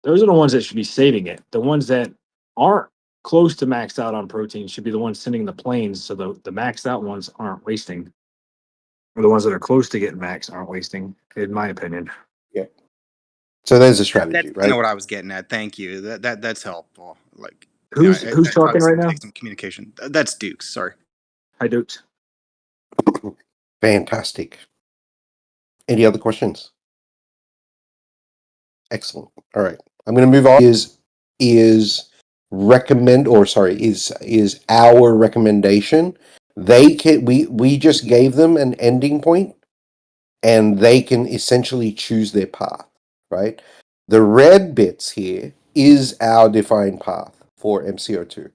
Those are the ones that should be saving it. The ones that aren't close to maxed out on protein should be the ones sending the planes, so the maxed out ones aren't wasting. Or the ones that are close to getting max aren't wasting, in my opinion. Yeah. So there's a That's strategy, kind right? of what I was getting at. Thank you. That's helpful. Like, Who's it's talking obviously right going to now? take some communication. That's Dukes. Sorry. Hi, Dukes. Fantastic. Any other questions? Excellent. All right. I'm going to move on. Is our recommendation. They can we just gave them an ending point and they can essentially choose their path, right? The red bits here is our defined path for MCO2,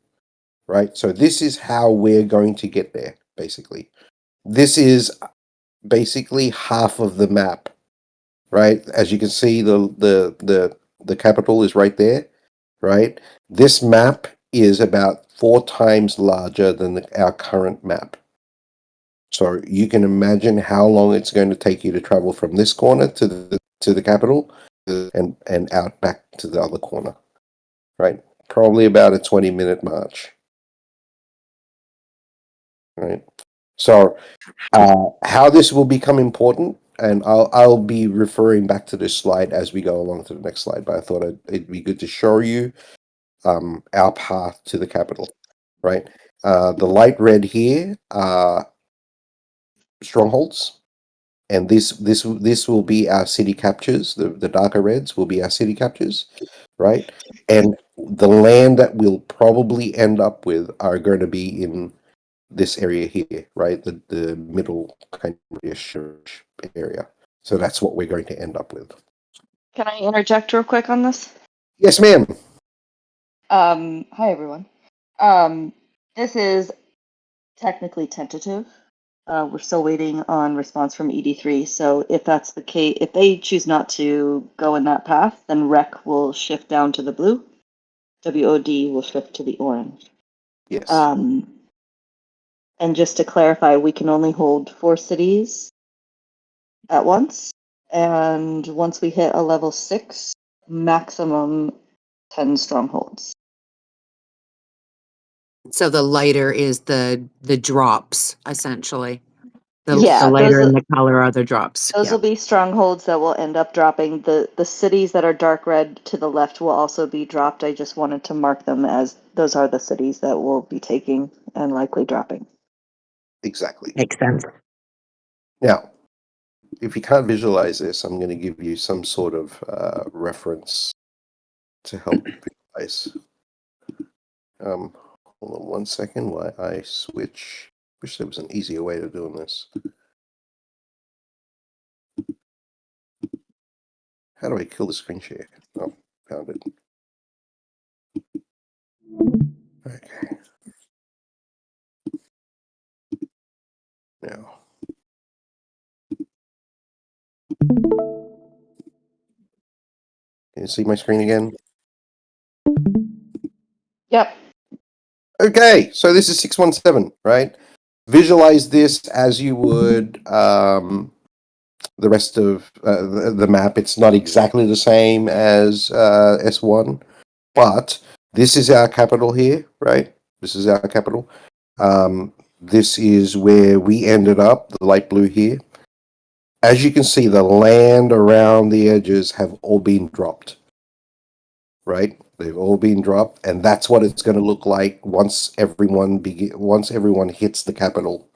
right? So this is how we're going to get there, basically. This is basically half of the map, right? As you can see, the capital is right there, right? This map is about 4 times larger than our current map. So you can imagine how long it's going to take you to travel from this corner to the capital and out back to the other corner, right? Probably about a 20-minute march, right? So how this will become important, and I'll be referring back to this slide as we go along to the next slide, but I thought it'd be good to show you our path to the capital, right? The light red here are strongholds, and this will be our city captures. The darker reds will be our city captures, right? And the land that we'll probably end up with are going to be in this area here, right? The middle kind of area. So that's what we're going to end up with. Can I interject real quick on this? Yes, ma'am. Hi everyone. This is technically tentative. We're still waiting on response from ED3. So if that's the case, if they choose not to go in that path, then REC will shift down to the blue. WOD will shift to the orange. Yes. And just to clarify, we can only hold 4 cities at once. And once we hit a level 6, maximum 10 strongholds. So the lighter is the drops, essentially. The Yeah, lighter those- in the color are the drops. Those will be strongholds that will end up dropping. The cities that are dark red to the left will also be dropped. I just wanted to mark them as those are the cities that will be taking and likely dropping. Exactly. Makes sense. Now, if you can't visualize this, I'm going to give you some sort of reference to help visualize. Hold on one second while I switch. Wish there was an easier way of doing this. How do I kill the screen share? Oh, found it. Okay. Now. Can you see my screen again? Yep. Okay, so this is 617, right? Visualize this as you would the rest of the map. It's not exactly the same as S1, but this is our capital here, right? This is our capital. This is where we ended up, the light blue here. As you can see, the land around the edges have all been dropped, right? They've all been dropped, and that's what it's going to look like once everyone hits the capital,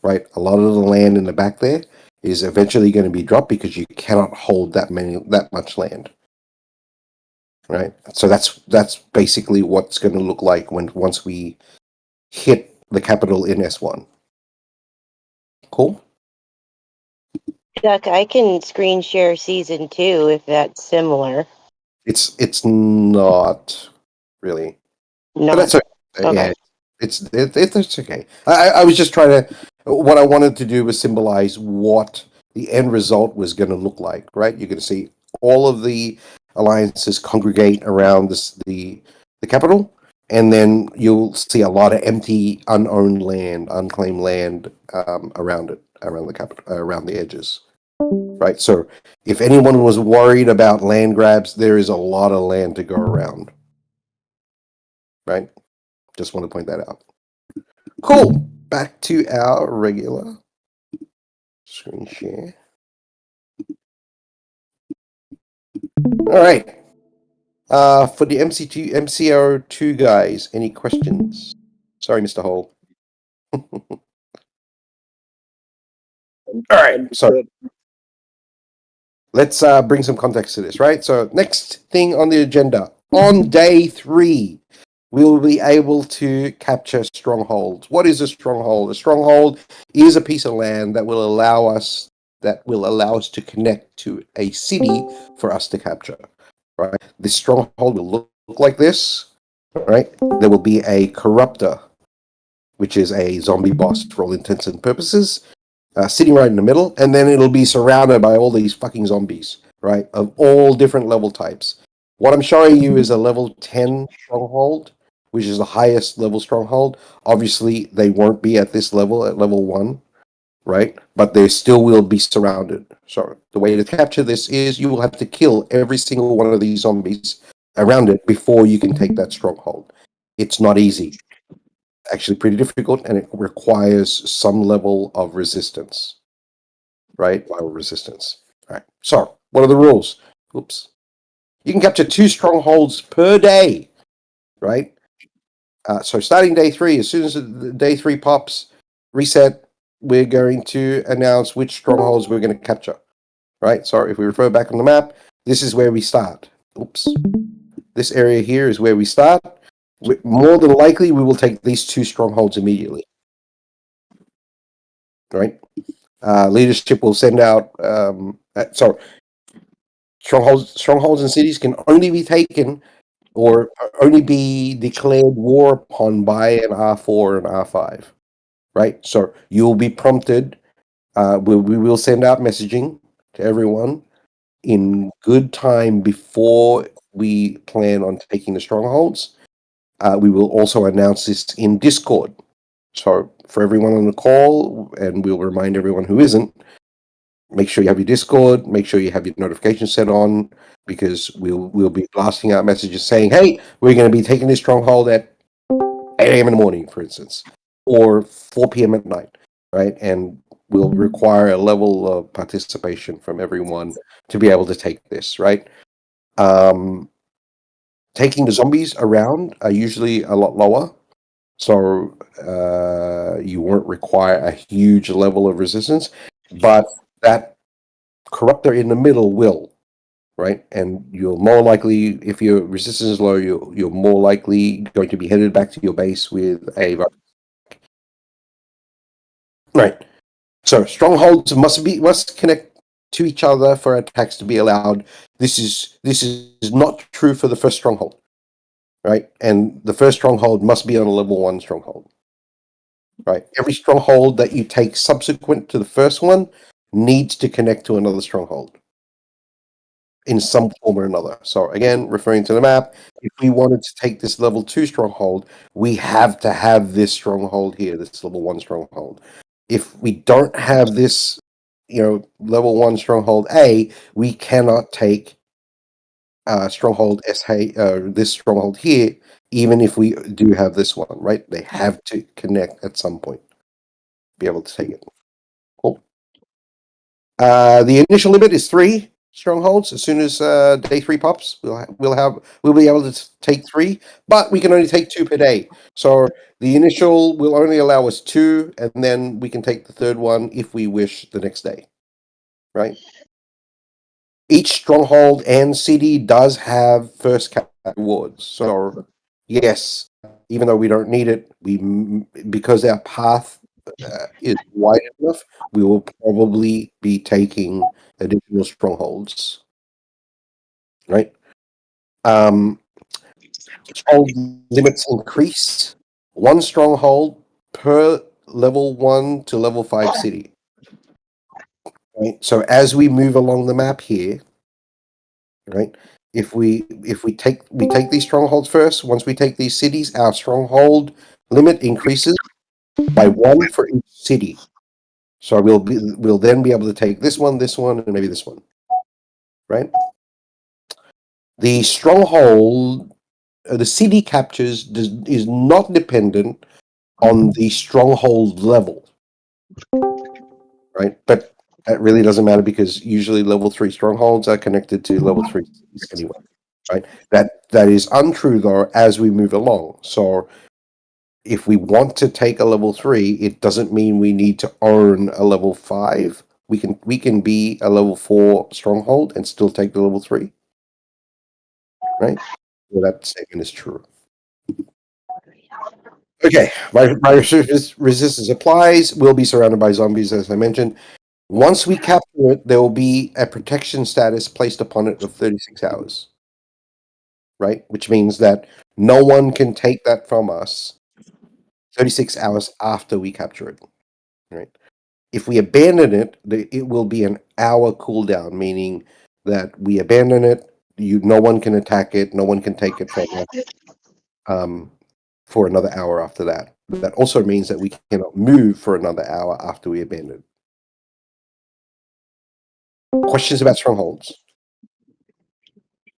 right? A lot of the land in the back there is eventually going to be dropped because you cannot hold that much land, right? So that's basically what's going to look like once we hit the capital in S1. Cool. Duck, I can screen share season 2 if that's similar. It's not really. No, But that's okay. okay. Yeah, it's okay. I was just trying to. What I wanted to do was symbolize what the end result was going to look like. Right, you're going to see all of the alliances congregate around the capital, and then you'll see a lot of empty, unowned land, unclaimed land around it, around the capital, around the edges. right? So if anyone was worried about land grabs, there is a lot of land to go around, right? Just want to point that out. Cool. Back to our regular screen share. All right. For the MCO2 guys, any questions? Sorry, Mr. Hole. All right. So let's bring some context to this, right? So next thing on the agenda, on day 3, we'll be able to capture strongholds. What is a stronghold? A stronghold is a piece of land that will allow us to connect to a city for us to capture, right? This stronghold will look like this, right? There will be a corruptor, which is a zombie boss for all intents and purposes, sitting right in the middle, and then it'll be surrounded by all these fucking zombies, right, of all different level types. What I'm showing you is a level 10 stronghold, which is the highest level stronghold. Obviously, they won't be at this level, at level 1, right? But they still will be surrounded. So the way to capture this is you will have to kill every single one of these zombies around it before you can take that stronghold. It's not easy. Actually pretty difficult, and it requires some level of resistance, right? Viral resistance. All right. So, what are the rules? Oops. You can capture 2 strongholds per day, right? So, starting day 3, as soon as day 3 pops, reset, we're going to announce which strongholds we're going to capture, right? So, if we refer back on the map, this is where we start. Oops. This area here is where we start. More than likely, we will take these 2 strongholds immediately, right? Leadership will send out. Strongholds and cities can only be taken or only be declared war upon by an R4 and R5, right? So you'll be prompted. We will send out messaging to everyone in good time before we plan on taking the strongholds. We will also announce this in Discord. So for everyone on the call, and we'll remind everyone who isn't, make sure you have your Discord, make sure you have your notifications set on, because we'll be blasting out messages saying, hey, we're going to be taking this stronghold at 8 a.m. in the morning, for instance, or 4 p.m. at night, right? And we'll require a level of participation from everyone to be able to take this, right? Taking the zombies around are usually a lot lower, so you won't require a huge level of resistance, but that corruptor in the middle will, right? And you're more likely, if your resistance is low, you're more likely going to be headed back to your base with a right. So strongholds must connect to each other for attacks to be allowed. This is not true for the first stronghold, right? And the first stronghold must be on a level 1 stronghold, right? Every stronghold that you take subsequent to the first one needs to connect to another stronghold in some form or another. So again, referring to the map, if we wanted to take this level 2 stronghold, we have to have this stronghold here, this level 1 stronghold. If we don't have this, level 1 stronghold A, we cannot take stronghold this stronghold here, even if we do have this one, right? They have to connect at some point to be able to take it. Cool. The initial limit is 3 strongholds. As soon as day 3 pops, we'll be able to take 3, but we can only take 2 per day. So the initial will only allow us 2, and then we can take the third one if we wish the next day, right? Each stronghold and city does have first cap rewards. So yes, even though we don't need it, because our path is wide enough, we will probably be taking additional strongholds, right? Stronghold limits increase 1 stronghold per level 1 to level 5 city. Right? So as we move along the map here, right? If we take these strongholds first, once we take these cities, our stronghold limit increases by 1 for each city. So we'll then be able to take this one, and maybe this one, right? The stronghold, the city captures is not dependent on the stronghold level, right? But that really doesn't matter because usually level 3 strongholds are connected to level 3 cities anyway, right? That is untrue though as we move along. So if we want to take a level 3, it doesn't mean we need to own a level 5. We can be a level 4 stronghold and still take the level 3, right? So that statement is true. Okay, virus resistance applies. We'll be surrounded by zombies, as I mentioned. Once we capture it, there will be a protection status placed upon it of 36 hours, right? Which means that no one can take that from us 36 hours after we capture it, right? If we abandon it, it will be an hour cooldown, meaning that we abandon it. No one can attack it. No one can take it from us for another hour after that. That also means that we cannot move for another hour after we abandon it. Questions about strongholds?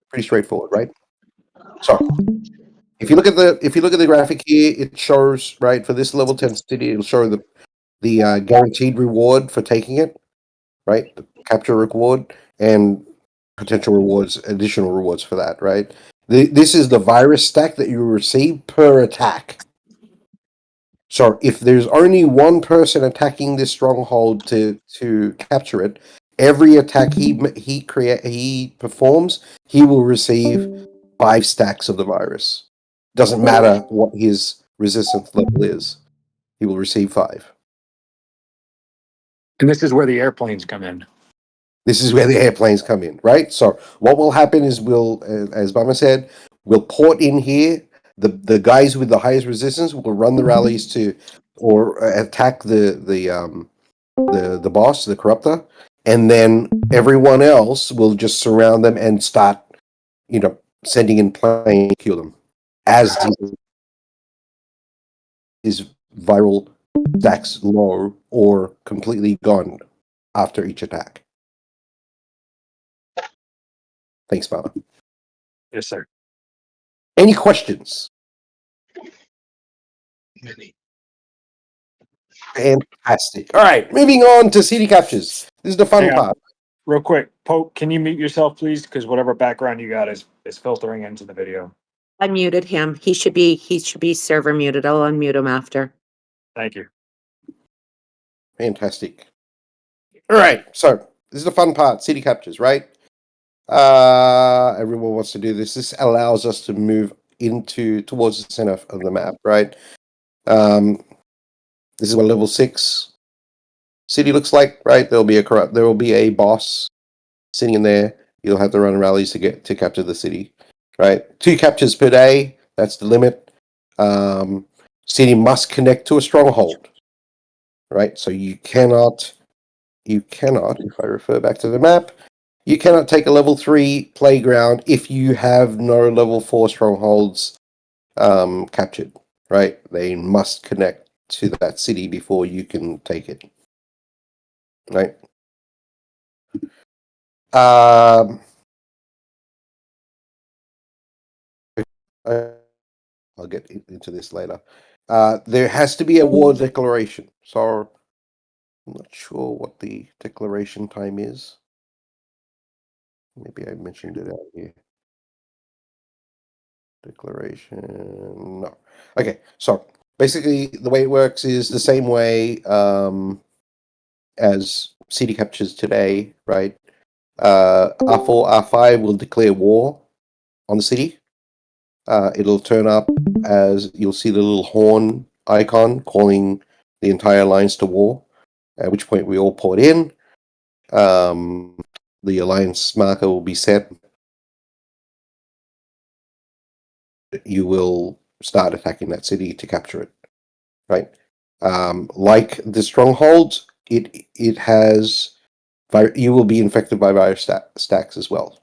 Pretty straightforward, right? So if you look at the graphic here, it shows, right, for this level 10 city, it'll show the guaranteed reward for taking it, right? The capture reward and potential rewards, additional rewards for that, right? This is the virus stack that you receive per attack. So if there's only one person attacking this stronghold to capture it, every attack he performs, he will receive 5 stacks of the virus. Doesn't matter what his resistance level is, he will receive 5. And this is where the airplanes come in. This is where the airplanes come in, right? So what will happen is we'll, as Bama said, we'll port in here. The guys with the highest resistance will run the rallies to or attack the boss, the corruptor, and then everyone else will just surround them and start, sending in planes to kill them as his viral stacks low or completely gone after each attack. Thanks, Bama. Yes, sir. Any questions? Many. Fantastic. All right, moving on to CD captures. This is the fun Hang on. part. Real quick, Pope, can you mute yourself, please? Because whatever background you got is filtering into the video. I muted him. He should be server muted. I'll unmute him after. Thank you. Fantastic. All right, so this is the fun part, CD captures, right? Everyone wants to do this. This allows us to move towards the center of the map, right? This is what level 6 city looks like, right? There will be a boss sitting in there. You'll have to run rallies to capture the city, right? 2 captures per day. That's the limit. City must connect to a stronghold, right? So you cannot, if I refer back to the map, you cannot take a level 3 playground if you have no level 4 strongholds captured, right? They must connect to that city before you can take it, right? I'll get into this later. There has to be a war declaration. So I'm not sure what the declaration time is. Maybe I mentioned it out here. Declaration. No. Okay. So basically, the way it works is the same way as CD captures today, right? R4, R5 will declare war on the city. It'll turn up as you'll see the little horn icon calling the entire alliance to war, at which point we all port in. The alliance marker will be set. You will start attacking that city to capture it, right? Like the strongholds, it has you will be infected by virus stacks as well.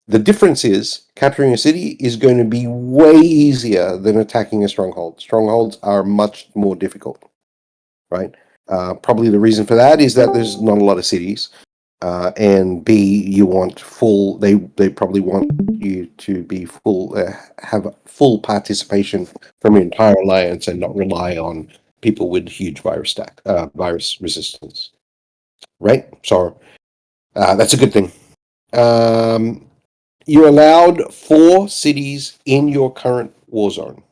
The difference is capturing a city is going to be way easier than attacking a stronghold. Strongholds are much more difficult, right? Probably the reason for that is that there's not a lot of cities. And B, you want full. They probably want you to be full, have full participation from your entire alliance, and not rely on people with huge virus resistance. Right. So that's a good thing. You're allowed 4 cities in your current war zone.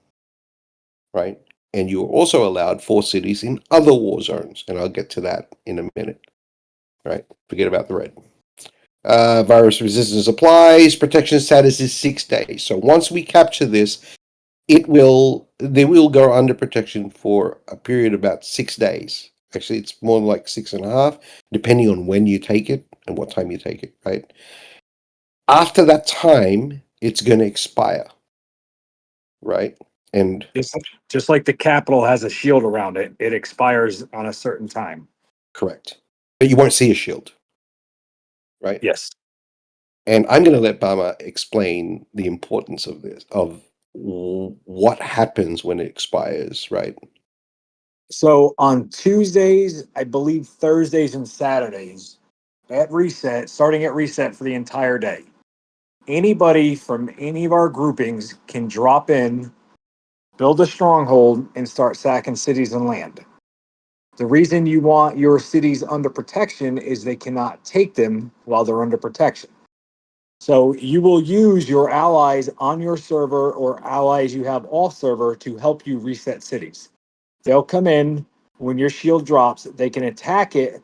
Right. And you're also allowed 4 cities in other war zones, and I'll get to that in a minute. Right. Forget about the red. Virus resistance applies. Protection status is 6 days. So once we capture this, they will go under protection for a period of about 6 days. Actually, it's more like 6.5, depending on when you take it and what time you take it, right? After that time, it's going to expire, right? And Just like the capital has a shield around it, it expires on a certain time. correct. But you won't see a shield, right? Yes. And I'm going to let Bama explain the importance of this, of what happens when it expires, right? So on Tuesdays, I believe Thursdays and Saturdays at reset, starting at reset for the entire day, anybody from any of our groupings can drop in, build a stronghold, and start sacking cities and land. The reason you want your cities under protection is they cannot take them while they're under protection. So you will use your allies on your server or allies you have off server to help you reset cities. They'll come in when your shield drops, they can attack it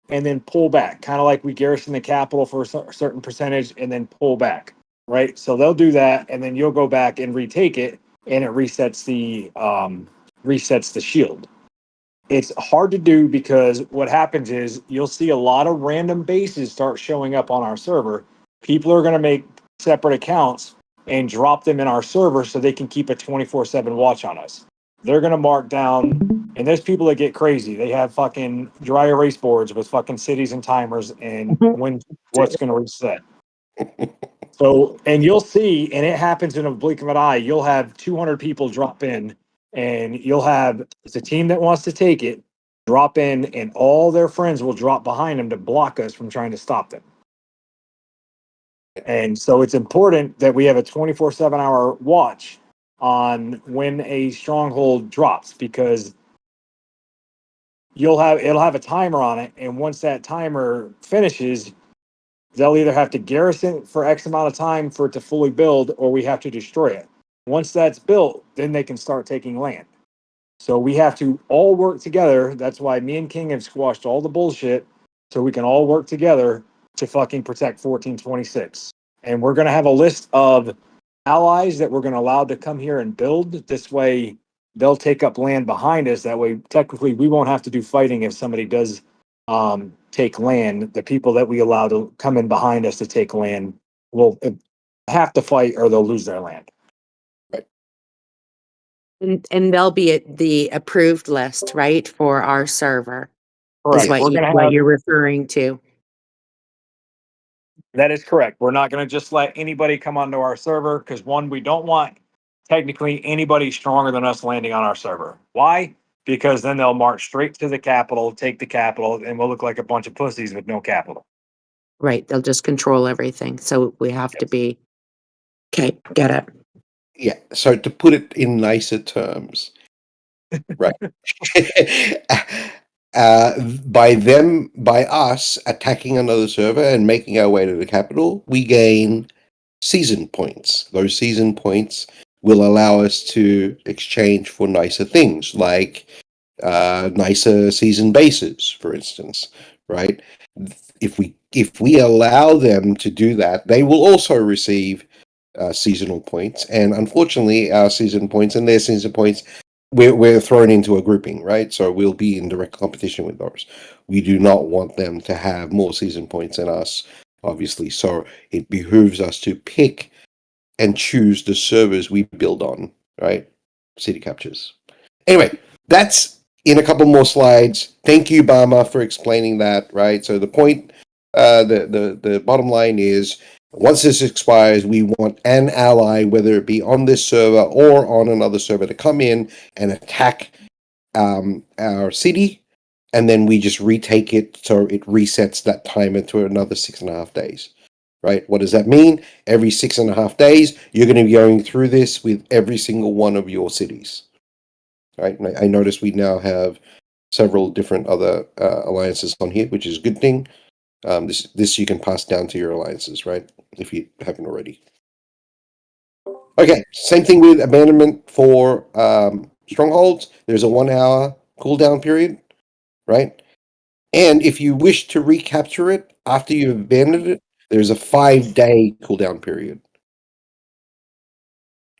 and then pull back, kind of like we garrison the capital for a certain percentage and then pull back, right? So they'll do that, and then you'll go back and retake it, and it resets the shield. It's hard to do because what happens is you'll see a lot of random bases start showing up on our server. People are going to make separate accounts and drop them in our server so they can keep a 24/7 watch on us. They're going to mark down, and there's people that get crazy. They have fucking dry erase boards with fucking cities and timers and when what's going to reset. So, and you'll see, and it happens in a blink of an eye. You'll have 200 people drop in, and you'll have it's a team that wants to take it, drop in, and all their friends will drop behind them to block us from trying to stop them. And so it's important that we have a 24/7 hour watch on when a stronghold drops, because it'll have a timer on it, and once that timer finishes, they'll either have to garrison it for X amount of time for it to fully build, or we have to destroy it. Once that's built, then they can start taking land. So we have to all work together. That's why me and King have squashed all the bullshit, so we can all work together to fucking protect 1426. And we're going to have a list of allies that we're going to allow to come here and build. This way, they'll take up land behind us. That way, technically, we won't have to do fighting if somebody does take land. The people that we allow to come in behind us to take land will have to fight, or they'll lose their land. And they'll be at the approved list, right, for our server, is Correct. We're going to what have you're referring to. That is correct. We're not going to just let anybody come onto our server because, one, we don't want technically anybody stronger than us landing on our server. Why? Because then they'll march straight to the capital, take the capital, and we'll look like a bunch of pussies with no capital. Right, they'll just control everything. So we have to be okay. Get it? Yeah. So to put it in nicer terms, right? By us attacking another server and making our way to the capital, we gain season points. Those season points will allow us to exchange for nicer things, like nicer season bases, for instance, right? If we allow them to do that, they will also receive seasonal points, and unfortunately, our season points and their season points, we're thrown into a grouping, right? So we'll be in direct competition with those. We do not want them to have more season points than us, obviously. So it behooves us to pick and choose the servers we build on, right? City captures. Anyway, that's in a couple more slides. Thank you, Bama, for explaining that, right? So the point, the bottom line is, once this expires, we want an ally, whether it be on this server or on another server, to come in and attack our city and then we just retake it so it resets that timer to another 6.5 days. Right? What does that mean? Every 6.5 days, you're going to be going through this with every single one of your cities. Right? And I notice we now have several different other alliances on here, which is a good thing. This you can pass down to your alliances, right? If you haven't already. Okay, same thing with abandonment for strongholds. There's a 1 hour cooldown period, right? And if you wish to recapture it after you've abandoned it, there's a 5-day cooldown period.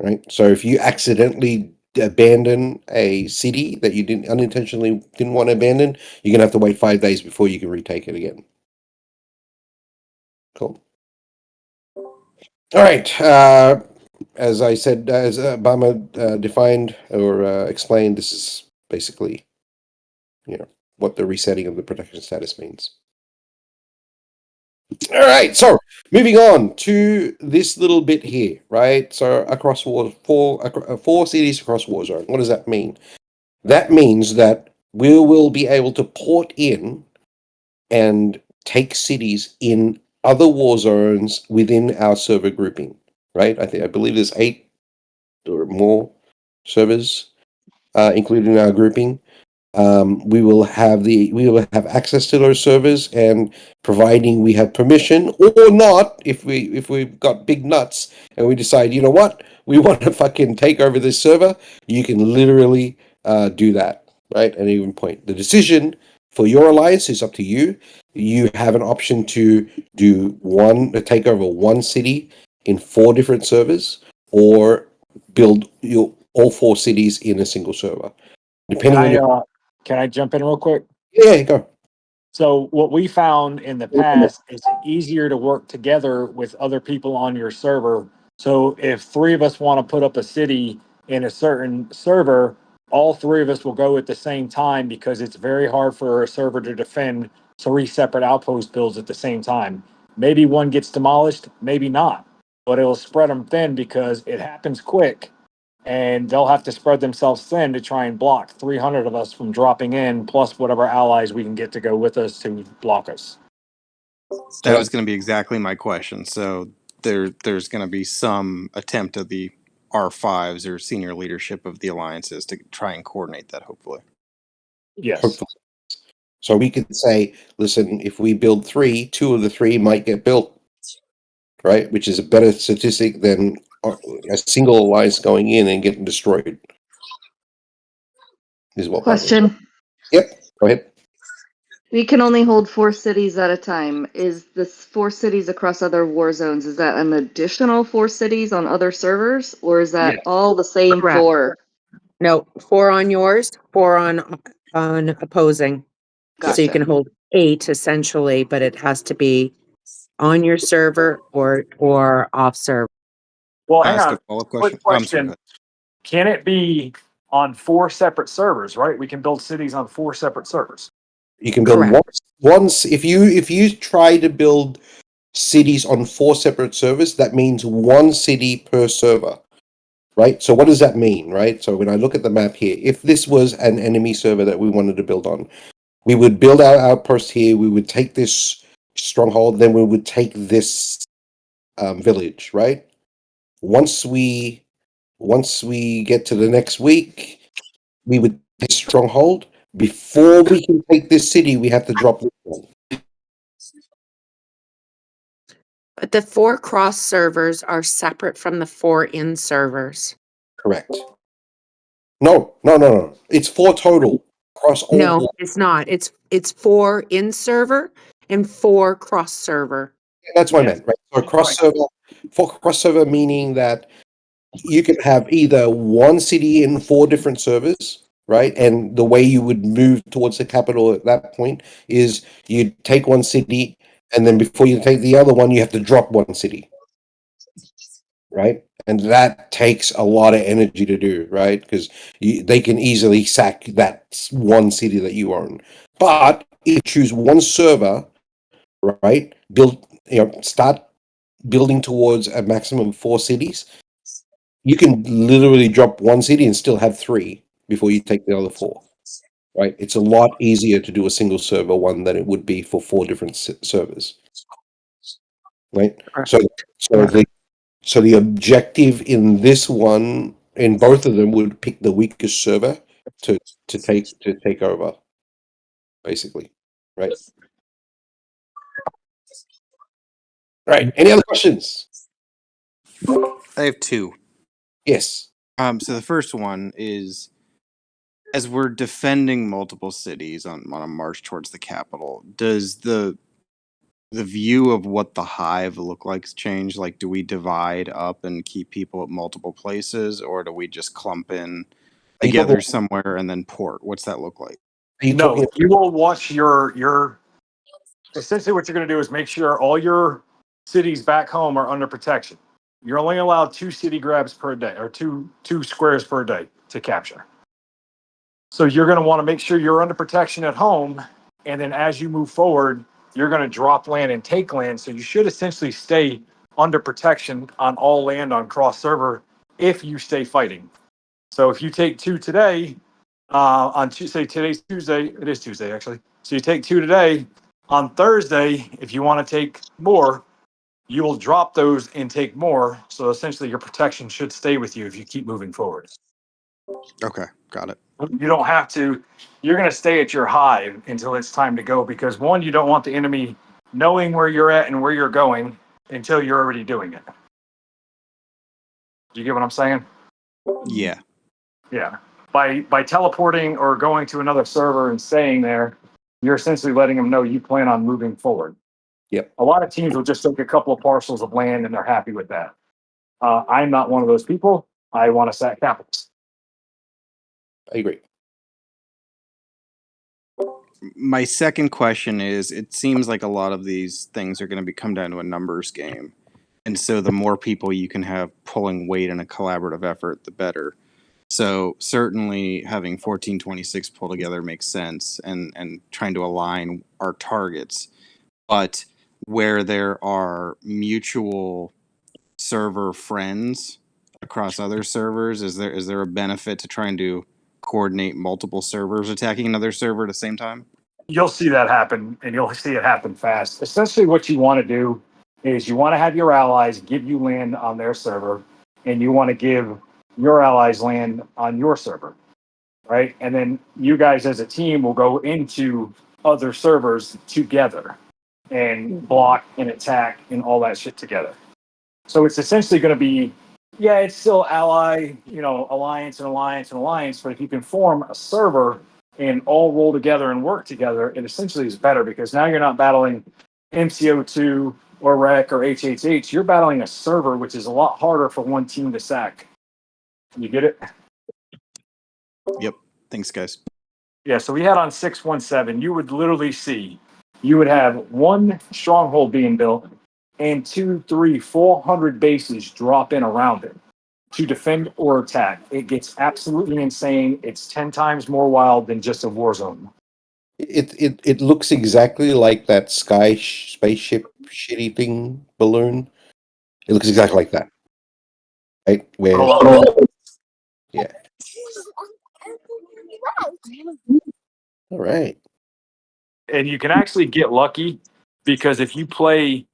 Right? So if you accidentally abandon a city that you didn't unintentionally didn't want to abandon, you're gonna have to wait 5 days before you can retake it again. Cool. All right. As I said, as Obama defined or explained, this is basically, what the resetting of the protection status means. All right, so moving on to this little bit here, right? So across four cities across Warzone. What does that mean? That means that we will be able to port in and take cities in other war zones within our server grouping, right? I believe there's 8 or more servers included in our grouping. We will have access to those servers, and providing we have permission or not, if we've got big nuts and we decide, you know what, we want to fucking take over this server, you can literally do that, right? At any given point. The decision for your alliance is up to you. You have an option to take over one city in 4 different servers, or build all 4 cities in a single server. Depending on your Can I jump in real quick? Yeah, go. So what we found in the past, it's easier to work together with other people on your server. So if 3 of us want to put up a city in a certain server, all 3 of us will go at the same time, because it's very hard for a server to defend 3 separate outpost builds at the same time. Maybe one gets demolished, maybe not, but it'll spread them thin because it happens quick, and they'll have to spread themselves thin to try and block 300 of us from dropping in, plus whatever allies we can get to go with us to block us. That was going to be exactly my question. So there's going to be some attempt of the R5s or senior leadership of the alliances to try and coordinate that, hopefully. Yes. Hopefully. So we could say, listen, if we build 3, 2 of the 3 might get built, right? Which is a better statistic than a single alliance going in and getting destroyed. Is what that was. Question. Yep, go ahead. We can only hold 4 cities at a time. Is this 4 cities across other war zones? Is that an additional 4 cities on other servers, or is that Yes. all the same Correct. 4? No, 4 on yours, 4 on opposing. So you Gotcha. can hold 8 essentially, but it has to be on your server or off server. Well, hang Ask on. a follow-up Quick question. Oh, I'm sorry. question. Go ahead. Can it be on 4 separate servers, right? We can build cities on 4 separate servers. You can build Correct. once if you try to build cities on 4 separate servers, that means 1 city per server. Right? So what does that mean, right? So when I look at the map here, if this was an enemy server that we wanted to build on, we would build our outpost here, we would take this stronghold, then we would take this village, right? Once we get to the next week, we would take stronghold. Before we can take this city, we have to drop this one. But the 4 cross servers are separate from the 4 in servers. Correct. No. It's 4 total across all. No, it's not. It's 4 in server and 4 cross server. That's what I Yes. meant, right? So cross server meaning that you can have either one city in 4 different servers, right? And the way you would move towards the capital at that point is you take one city, and then before you take the other one, you have to drop one city, right? And that takes a lot of energy to do, right? Because they can easily sack that one city that you own. But if you choose one server, right, start building towards a maximum of 4 cities, you can literally drop one city and still have 3 before you take the other 4. right? It's a lot easier to do a single server one than it would be for 4 different servers, right? So, so the so the objective in this one, in both of them, would pick the weakest server to take over, basically, right? Right. Any other questions? I have two. Yes. So the first one is, as we're defending multiple cities on a march towards the capital, does the view of what the hive look like change? Like, do we divide up and keep people at multiple places, or do we just clump in Are you talking? together somewhere and then port? What's that look like? Are you No, talking? you will watch your. Essentially, what you're going to do is make sure all your cities back home are under protection. You're only allowed 2 city grabs per day, or two squares per day to capture. So you're going to want to make sure you're under protection at home, and then as you move forward, you're going to drop land and take land. So you should essentially stay under protection on all land on cross server if you stay fighting. So if you take 2 today, on Tuesday, today's Tuesday, it is Tuesday actually. So you take 2 today. On Thursday, if you want to take more, you will drop those and take more. So essentially, your protection should stay with you if you keep moving forward. Okay, got it. You don't have to, you're going to stay at your hive until it's time to go because one, you don't want the enemy knowing where you're at and where you're going until you're already doing it. Do you get what I'm saying? Yeah. Yeah. By teleporting or going to another server and staying there, you're essentially letting them know you plan on moving forward. Yep. A lot of teams will just take a couple of parcels of land and they're happy with that. I'm not one of those people. I want to sack capitals. I agree. My second question is, it seems like a lot of these things are going to come down to a numbers game. And so the more people you can have pulling weight in a collaborative effort, the better. So certainly having 1426 pull together makes sense, and trying to align our targets. But where there are mutual server friends across other servers, is there a benefit to trying to coordinate multiple servers attacking another server at the same time? You'll see that happen, and you'll see it happen fast. Essentially, what you want to do is you want to have your allies give you land on their server, and you want to give your allies land on your server, right? And then you guys as a team will go into other servers together and block and attack and all that shit together. So it's essentially going to be, yeah, it's still ally, alliance and alliance and alliance. But if you can form a server and all roll together and work together, it essentially is better because now you're not battling MCO2 or REC or HHH. You're battling a server, which is a lot harder for one team to sack. You get it? Yep. Thanks, guys. Yeah. So we had on 617, you would literally see, you would have one stronghold being built and 400 bases drop in around it to defend or attack. It gets absolutely insane. It's 10 times more wild than just a war zone. It looks exactly like that spaceship shitty thing balloon. It looks exactly like that, right? Where yeah. All right. And you can actually get lucky because if you play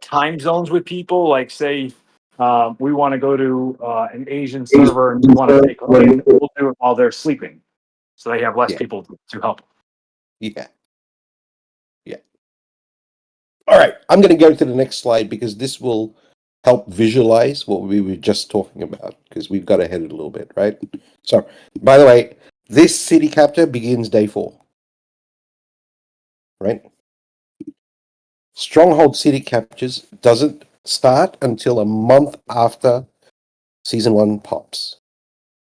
time zones with people, like say we want to go to an Asian server and we want to take land, we'll do it while they're sleeping. So they have less Yeah. people to help. Yeah. Yeah. All right. I'm going to go to the next slide because this will help visualize what we were just talking about because we've got ahead a little bit, right? So, by the way, this city capture begins day 4, right? Stronghold city captures doesn't start until a month after season 1 pops,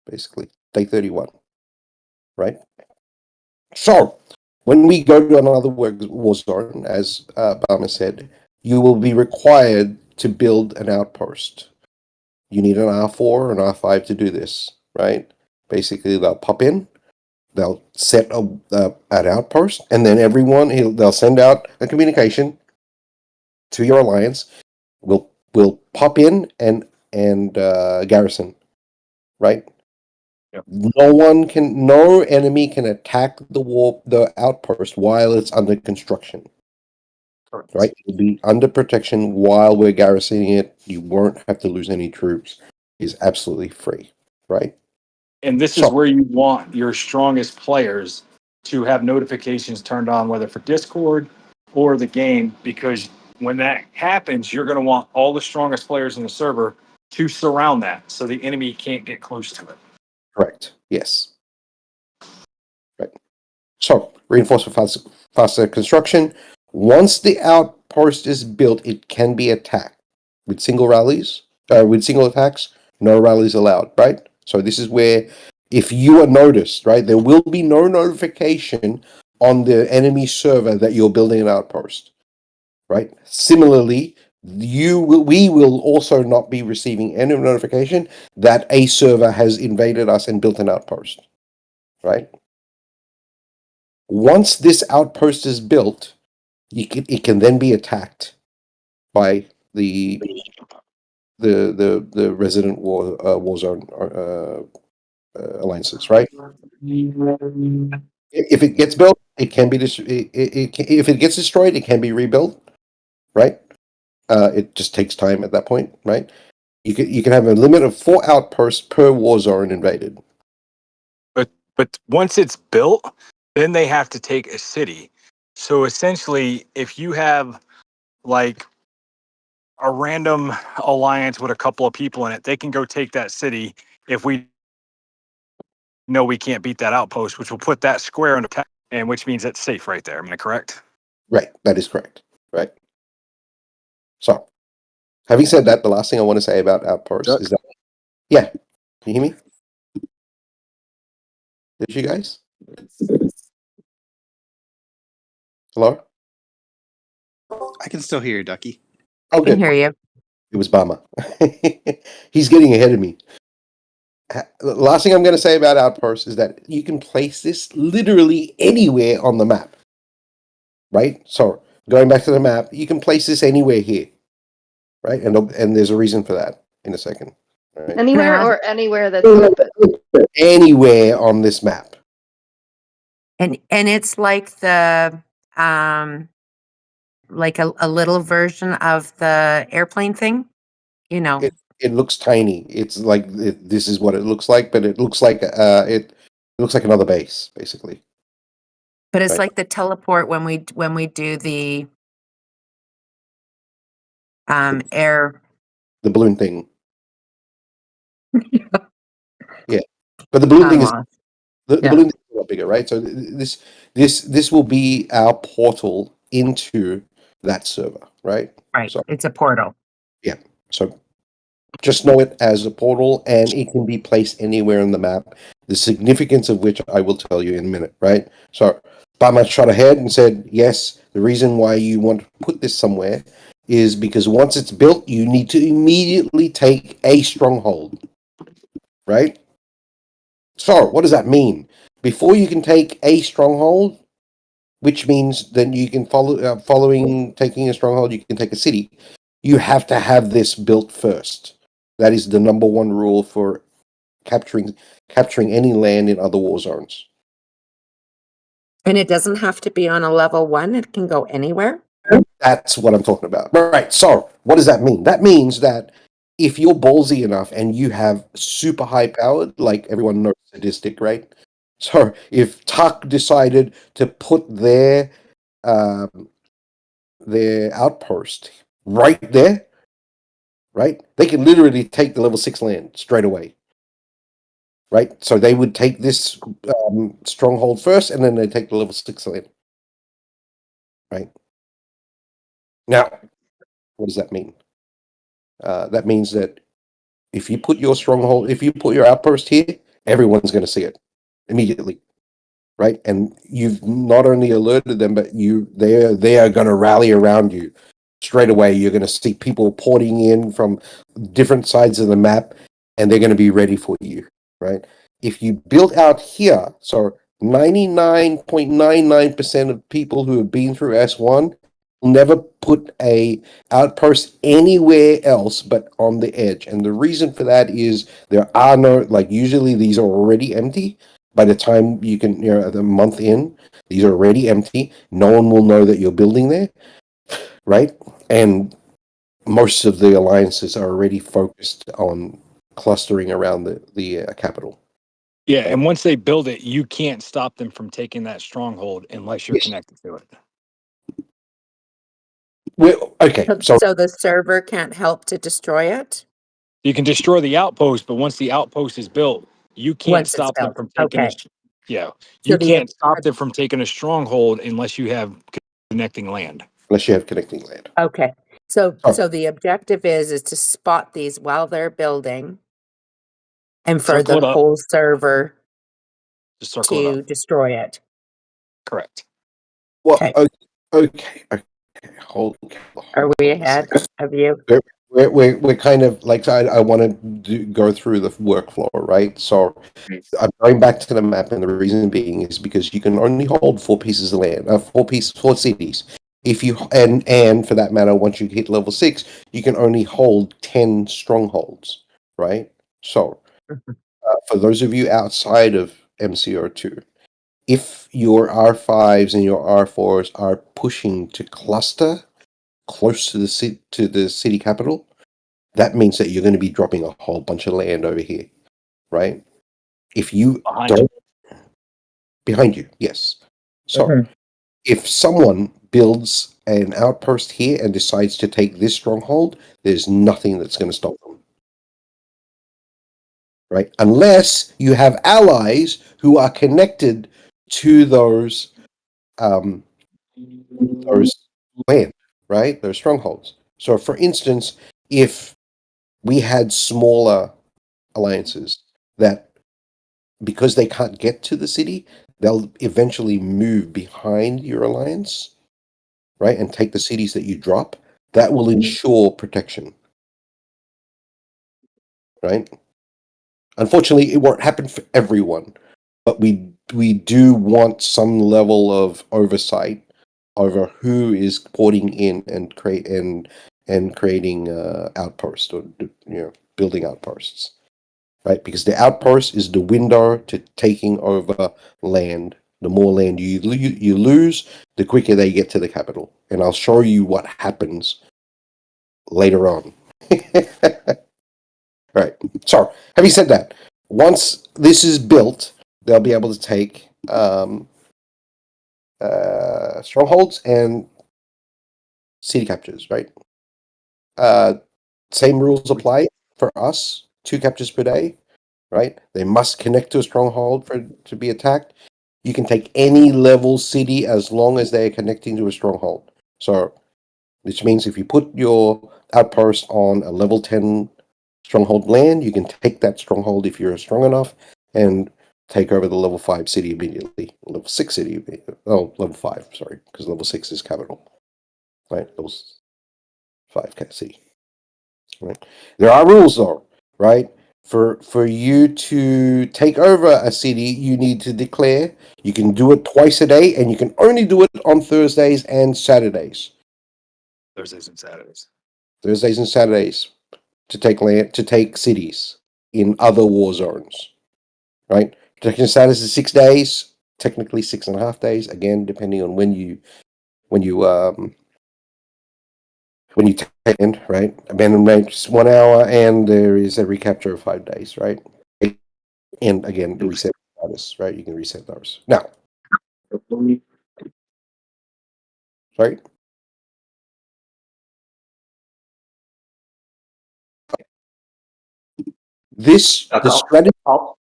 basically, day 31, right? So, when we go to another war zone, as Obama said, you will be required to build an outpost. You need an R4 or an R5 to do this, right? Basically, they'll pop in, they'll set an outpost, and then they'll send out a communication to your alliance. Will pop in and garrison, right? Yep. No enemy can attack the outpost while it's under construction. Correct. Right? It'll be under protection while we're garrisoning it. You won't have to lose any troops. It's absolutely free. Right? And this is where you want your strongest players to have notifications turned on, whether for Discord or the game, because when that happens, you're going to want all the strongest players in the server to surround that so the enemy can't get close to it. Correct. Yes. Right. So, reinforcement faster construction. Once the outpost is built, it can be attacked with single rallies, with single attacks. No rallies allowed. Right. So this is where, if you are noticed, right, there will be no notification on the enemy server that you're building an outpost. Right. Similarly, we will also not be receiving any notification that a server has invaded us and built an outpost. Right. Once this outpost is built, it can then be attacked by the resident war zone alliances, right? If it gets built, it can be if it gets destroyed, it can be rebuilt, right? It just takes time at that point, right? You can have a limit of 4 outposts per war zone invaded. But once it's built, then they have to take a city. So essentially, if you have like a random alliance with a couple of people in it, they can go take that city if we know we can't beat that outpost, which will put that square in attack, and which means it's safe right there. Am I correct? Right, that is correct. Right. So, having said that, the last thing I want to say about outposts is that, yeah, can you hear me? Did you guys? Hello? I can still hear you, Ducky. Oh, Can good. hear you. It was Bama. He's getting ahead of me. The last thing I'm going to say about outposts is that you can place this literally anywhere on the map. Right? So, going back to the map, you can place this anywhere here. Right? And there's a reason for that in a second. Right? Anywhere Yeah. or anywhere that's open. Anywhere on this map. And it's like the like a little version of the airplane thing, you know. It looks tiny. It's like this is what it looks like, but it looks like it looks like another base, basically. But it's Right. like the teleport when we do the air. The balloon thing. Yeah, but the balloon thing is lost. the Yeah. balloon thing is a lot bigger, right? So this will be our portal into that server, right? Right. So It's a portal. so just know it as a portal, and it can be placed anywhere on the map. The significance of which I will tell you in a minute, right? So Bama shot ahead and said, yes, the reason why you want to put this somewhere is because once it's built, you need to immediately take a stronghold, right? So what does that mean? Before you can take a stronghold, which means then you can following taking a stronghold, you can take a city. You have to have this built first. That is the number one rule for capturing any land in other war zones. And it doesn't have to be on a level 1. It can go anywhere. That's what I'm talking about. Right. So what does that mean? That means that if you're ballsy enough and you have super high powered, like everyone knows sadistic, right? So if Tuck decided to put their outpost right there, right? They can literally take the level 6 land straight away. Right? So they would take this stronghold first, and then they take the level 6 land. Right? Now, what does that mean? That means that if you put your stronghold, if you put your outpost here, everyone's going to see it immediately. Right? And you've not only alerted them, but they are going to rally around you straight away. You're going to see people porting in from different sides of the map, and they're going to be ready for you. Right? If you build out here, so 99.99% of people who have been through S1 never put a outpost anywhere else but on the edge. And the reason for that is there are no, like, usually these are already empty. By the time you can, the month in, these are already empty. No one will know that you're building there, right? And most of the alliances are already focused on clustering around the capital. Yeah, and once they build it, you can't stop them from taking that stronghold unless you're Yes. connected to it. Well, okay, So the server can't help to destroy it You can destroy the outpost, but once the outpost is built, you can't once it's stop them built. from taking Okay. yeah, So you can't stop them from taking a stronghold unless you have connecting land. unless you have connecting land. okay. So Oh. the objective is to spot these while they're building and for Circle the it up. whole server Just circle it to up. destroy it. Correct. Well, Okay. okay. Hold Are we on a ahead second. of you? We're kind of like, I want to go through the workflow, right? So I'm going back to the map, and the reason being is because you can only hold 4 pieces of land, 4 cities. If you and for that matter, once you hit level 6, you can only hold 10 strongholds, right? So for those of you outside of MCO2, if your R5s and your R4s are pushing to cluster close to the city capital, that means that you're going to be dropping a whole bunch of land over here, right? If you Behind don't, behind you, yes. So Mhm. if someone builds an outpost here and decides to take this stronghold, there's nothing that's going to stop them, right? Unless you have allies who are connected to um, those land, right? Those strongholds. So, for instance, if we had smaller alliances that, because they can't get to the city, they'll eventually move behind your alliance, right, and take the cities that you drop. That will ensure protection, right? Unfortunately, it won't happen for everyone, but we do want some level of oversight over who is porting in and creating outposts, or building outposts, right? Because the outpost is the window to taking over land. The more land you lose, the quicker they get to the capital, and I'll show you what happens later on. Right. So, having said that, once this is built, they'll be able to take strongholds and city captures, right? Same rules apply for us. 2 captures per day, right? They must connect to a stronghold to be attacked. You can take any level city as long as they're connecting to a stronghold. So, which means if you put your outpost on a level 10 stronghold land, you can take that stronghold if you're strong enough and take over the level 5 city immediately. Level 6 city. Oh, level 5, sorry, because level 6 is capital. Right? Level 5 city. Right? There are rules though, right? For you to take over a city, you need to declare. You can do it twice a day, and you can only do it on Thursdays and Saturdays. Thursdays and Saturdays. Thursdays and Saturdays to take land, to take cities in other war zones, right? Protection status is 6 days, technically 6.5 days, again depending on when you take in, right? Abandonment is 1 hour, and there is a recapture of 5 days, right? And again, the reset status, right? You can reset those. Now, right? The strategy. I'll,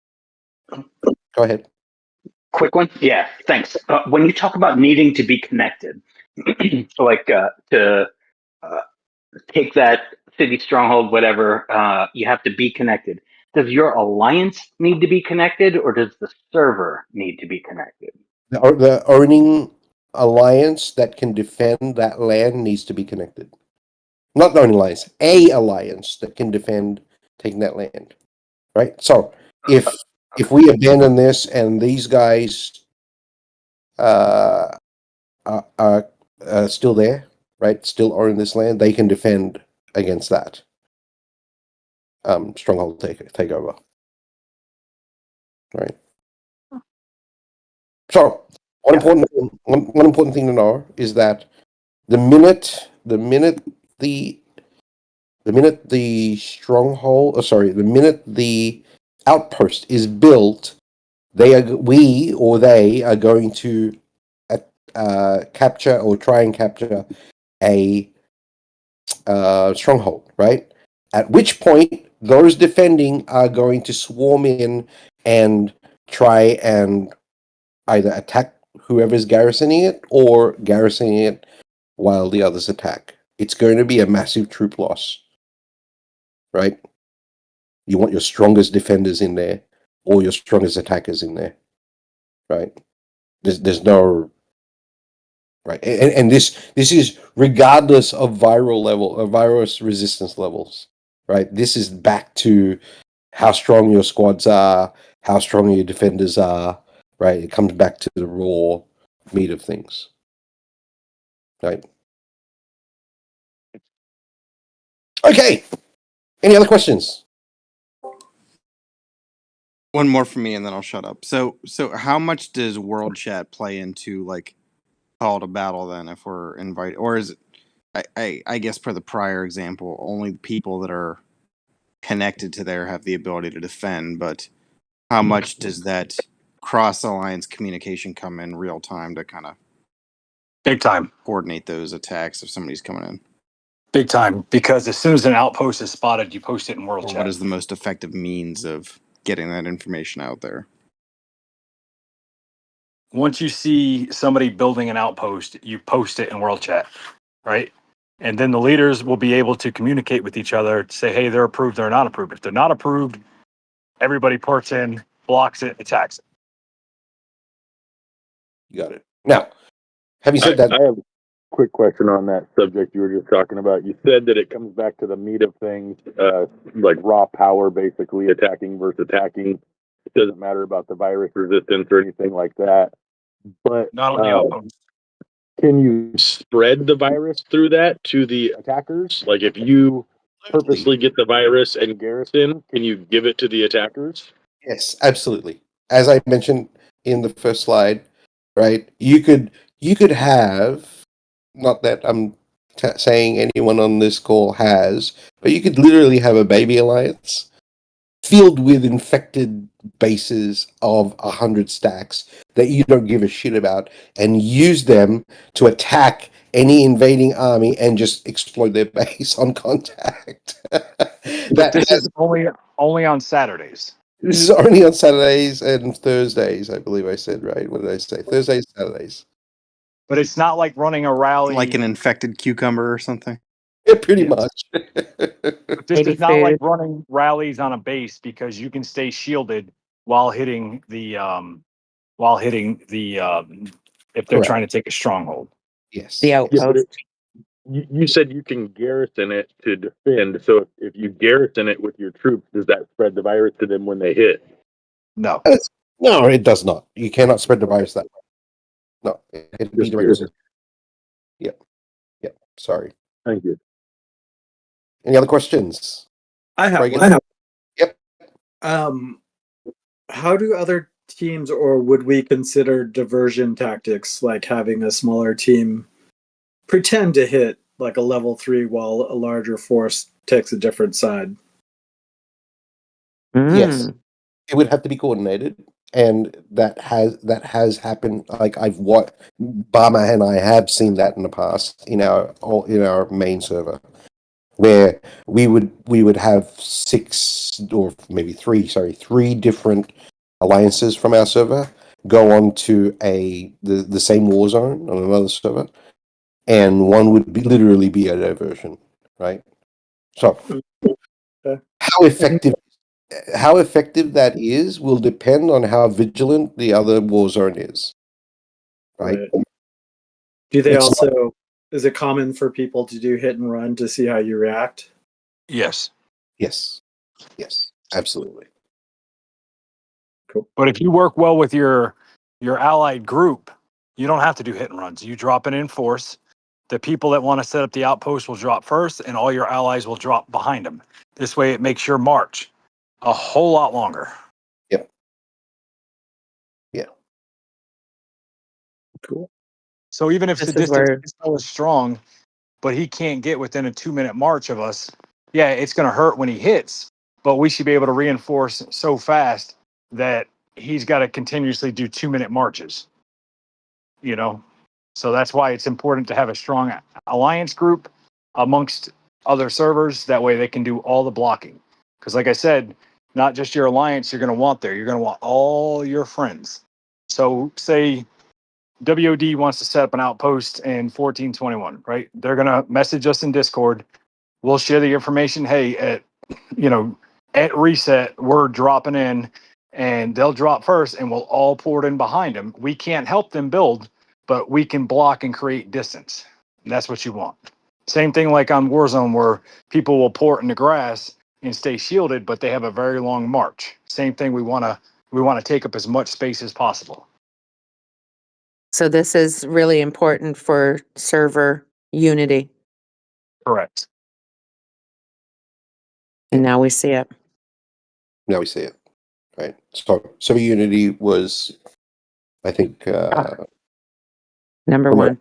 Go ahead. quick one. Yeah, thanks. When you talk about needing to be connected, like to uh, take that city stronghold, whatever, you have to be connected. Does your alliance need to be connected, or does the server need to be connected? The owning alliance that can defend that land needs to be connected. Not the only alliance, a alliance that can defend taking that land. Right? So if we abandon this and these guys are still there, right, still own this land, they can defend against that stronghold takeover. Right. So one important thing to know is that the minute the stronghold, the minute the outpost is built, they are going to capture or try and capture a stronghold, right? At which point, those defending are going to swarm in and try and either attack whoever's garrisoning it or garrisoning it while the others attack. It's going to be a massive troop loss, right? You want your strongest defenders in there or your strongest attackers in there, right? There's no right, and this is regardless of virus resistance levels, right? This is back to how strong your squads are, how strong your defenders are, right? It comes back to the raw meat of things, right? Okay. Any other questions? One more for me, and then I'll shut up. So how much does world chat play into like call to battle then? If we're invited, or is it? I guess per the prior example, only the people that are connected to there have the ability to defend. But how much does that cross alliance communication come in real time to kind of Big time. coordinate those attacks if somebody's coming in? Big time. Because as soon as an outpost is spotted, you post it in world Or chat. what is the most effective means of getting that information out there? Once you see somebody building an outpost, you post it in world chat, right? And then the leaders will be able to communicate with each other to say, hey, they're approved, they're not approved. If they're not approved, everybody ports in, blocks it, attacks it. You got it. Now, having said that, I have a quick question on that subject you were just talking about. You said that it comes back to the meat of things, like raw power, basically attacking versus attacking. It doesn't matter about the virus resistance or anything like that. But Not on the outpost. can you spread the virus through that to the attackers? Like if you purposely get the virus and garrison, can you give it to the attackers? yes, absolutely. As I mentioned in the first slide, right? You could have, not that I'm saying anyone on this call has, but you could literally have a baby alliance filled with infected bases of 100 stacks that you don't give a shit about, and use them to attack any invading army and just explode their base on contact. But this is only on Saturdays. This is only on Saturdays and Thursdays, I believe I said, right? What did I say? Thursdays, Saturdays. But it's not like running a rally. Like an infected cucumber or something? Yeah, pretty Yes. much. But this Baby is not like food. running rallies on a base because you can stay shielded while hitting the if they're Correct. trying to take a stronghold. Yes. The Yeah, but outpost. you said you can garrison it to defend. So if you garrison it with your troops, does that spread the virus to them when they hit? No. No, it does not. You cannot spread the virus that way. No, it'd be Just direct. curious. Yep. Sorry. Thank you. Any other questions? I have Reagan? one. Yep. How do other teams, or would we consider diversion tactics, like having a smaller team pretend to hit like a level 3 while a larger force takes a different side? Yes. Mm. It would have to be coordinated, and that has happened. Like Barma and I have seen that in the past in our main server, where we would have three different alliances from our server go on to the same war zone on another server, and one would literally be a diversion, right? So Okay. how effective that is will depend on how vigilant the other war zone is, right? Right. Do they It's also, is it common for people to do hit and run to see how you react? Yes. Yes, absolutely. Cool. But if you work well with your allied group, you don't have to do hit and runs. You drop it in force, the people that want to set up the outpost will drop first, and all your allies will drop behind them. This way, it makes your march a whole lot longer. Yep. Yeah. Cool. So even if This is Sadistic where is strong, but he can't get within a 2-minute march of us, yeah, it's going to hurt when he hits, but we should be able to reinforce so fast that he's got to continuously do 2-minute marches. You know, so that's why it's important to have a strong alliance group amongst other servers. That way they can do all the blocking. Because like I said, not just your alliance you're going to want there. You're going to want all your friends. So say WOD wants to set up an outpost in 1421, right? They're going to message us in Discord. We'll share the information. Hey, at reset, we're dropping in, and they'll drop first, and we'll all pour it in behind them. We can't help them build, but we can block and create distance. And that's what you want. Same thing like on Warzone, where people will pour it in the grass and stay shielded, but they have a very long march. Same thing. We want to take up as much space as possible. so this is really important for server unity, Correct. and now we see it. Now we see it. Right. So Server Unity was, I think, Number From a-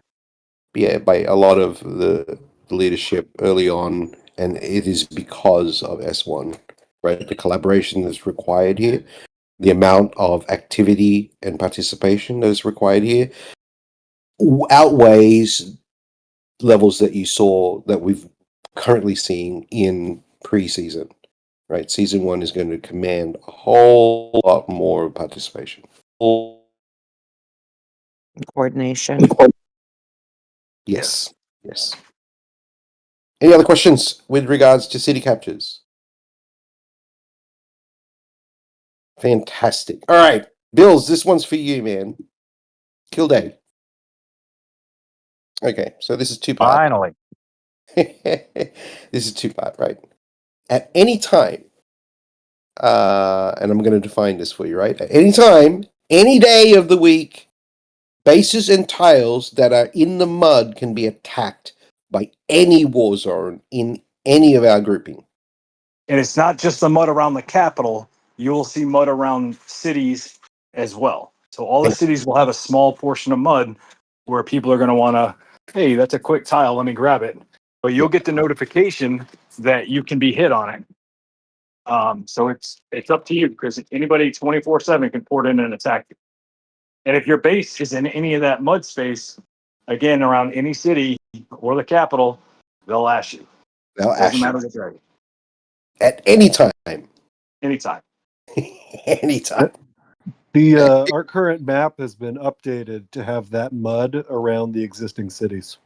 one. by a lot of the leadership early on, and it is because of S1, right? The collaboration that's required here, the amount of activity and participation that is required here outweighs levels that you saw that we've currently seen in pre-season, right? Season 1 is going to command a whole lot more participation. Coordination. Yes. Yes. Any other questions with regards to city captures? Fantastic. All right, Bills, this one's for you, man. Kill day. Okay, so this is two-part. Finally. This is two-part, right? At any time, and I'm going to define this for you, right? At any time, any day of the week, bases and tiles that are in the mud can be attacked by any war zone in any of our grouping. And it's not just the mud around the capital. You will see mud around cities as well. So all the cities will have a small portion of mud where people are going to want to, hey, that's a quick tile. Let me grab it. But you'll get the notification that you can be hit on it. So it's up to you, because anybody 24/7 can pour it in and attack you. And if your base is in any of that mud space, again, around any city or the capital, they'll ash you. They'll Doesn't ash matter you the day. at any time. Anytime. Anytime. Our current map has been updated to have that mud around the existing cities.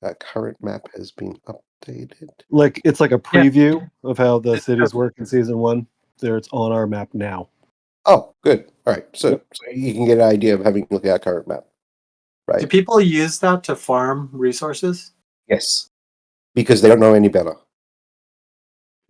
That current map has been updated. Like it's like a preview of how the cities work in season 1. There, it's on our map now. Oh, good. All right. So you can get an idea of having a look at our current map. Do Right? people use that to farm resources? Yes. Because they don't know any better.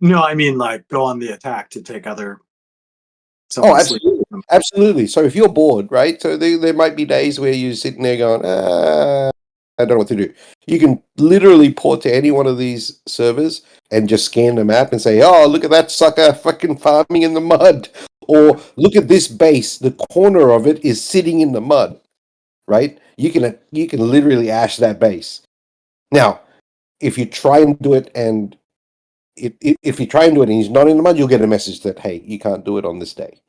No, I mean like go on the attack to take other. Oh, someone's sleep. absolutely. Absolutely. So if you're bored, right? So there might be days where you're sitting there going, I don't know what to do. You can literally port to any one of these servers and just scan the map and say, oh, look at that sucker fucking farming in the mud. Or look at this base. The corner of it is sitting in the mud, right? You can literally ash that base. Now, if you try and do it and if you try and do it and he's not in the mud, you'll get a message that, hey, you can't do it on this day,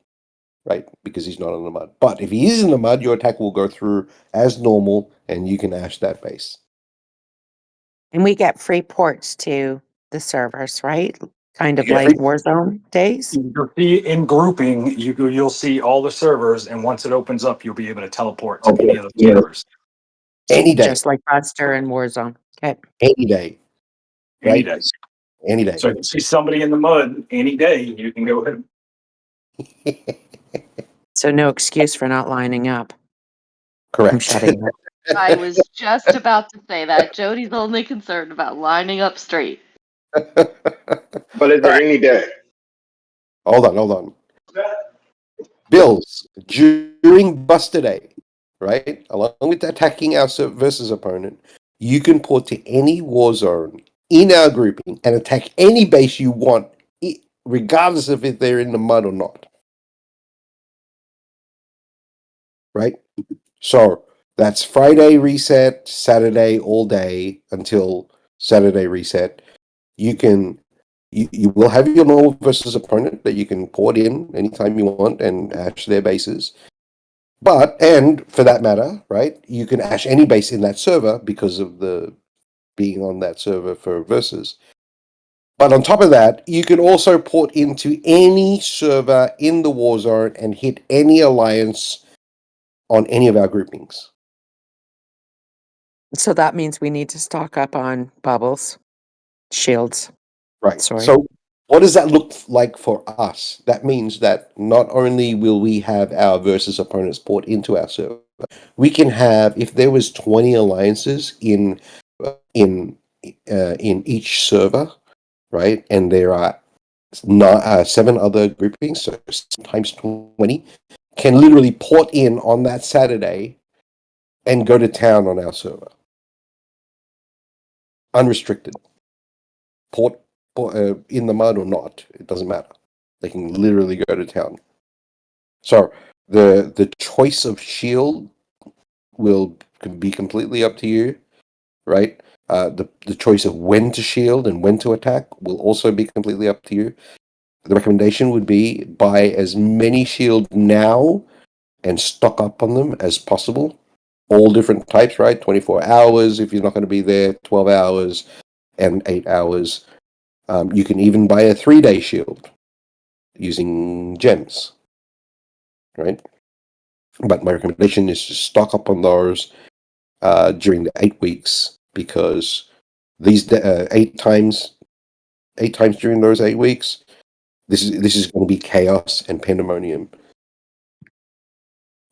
right? Because he's not in the mud. But if he is in the mud, your attack will go through as normal and you can ash that base. And we get free ports to the servers, right? Kind of You get like free- Warzone days. You'll see in grouping, you'll see all the servers, and once it opens up, you'll be able to teleport to any of the servers. Any day. Just like Buster and Warzone. Okay. Any day. Any Right? day. Any day. So if you see somebody in the mud any day, you can go ahead. So no excuse for not lining up. I'm Correct. shutting up. I was just about to say that. Jody's only concerned about lining up straight. But is it any day? Hold on. Bills, during Buster Day, right? Along with attacking our versus opponent, you can port to any war zone in our grouping and attack any base you want, regardless of if they're in the mud or not. Right? So that's Friday reset, Saturday all day until Saturday reset. You will have your normal versus opponent that you can port in anytime you want and ash their bases. But, and for that matter, right, you can ash any base in that server because of the being on that server for versus. But on top of that, you can also port into any server in the war zone and hit any alliance on any of our groupings. So that means we need to stock up on bubbles, shields. Right. Sorry. So what does that look like for us? That means that not only will we have our versus opponents port into our server, we can have, if there was 20 alliances in each server, right, and there are 7 other groupings, so times 20, can literally port in on that Saturday and go to town on our server. Unrestricted. Port in the mud or not, it doesn't matter. They can literally go to town. So the choice of shield will be completely up to you, right? The choice of when to shield and when to attack will also be completely up to you. The recommendation would be buy as many shield now and stock up on them as possible. All different types, right? 24 hours if you're not going to be there, 12 hours, and 8 hours. You can even buy a 3-day shield using gems, right? But my recommendation is to stock up on those during the 8 weeks, because these 8 times during those 8 weeks, this is going to be chaos and pandemonium,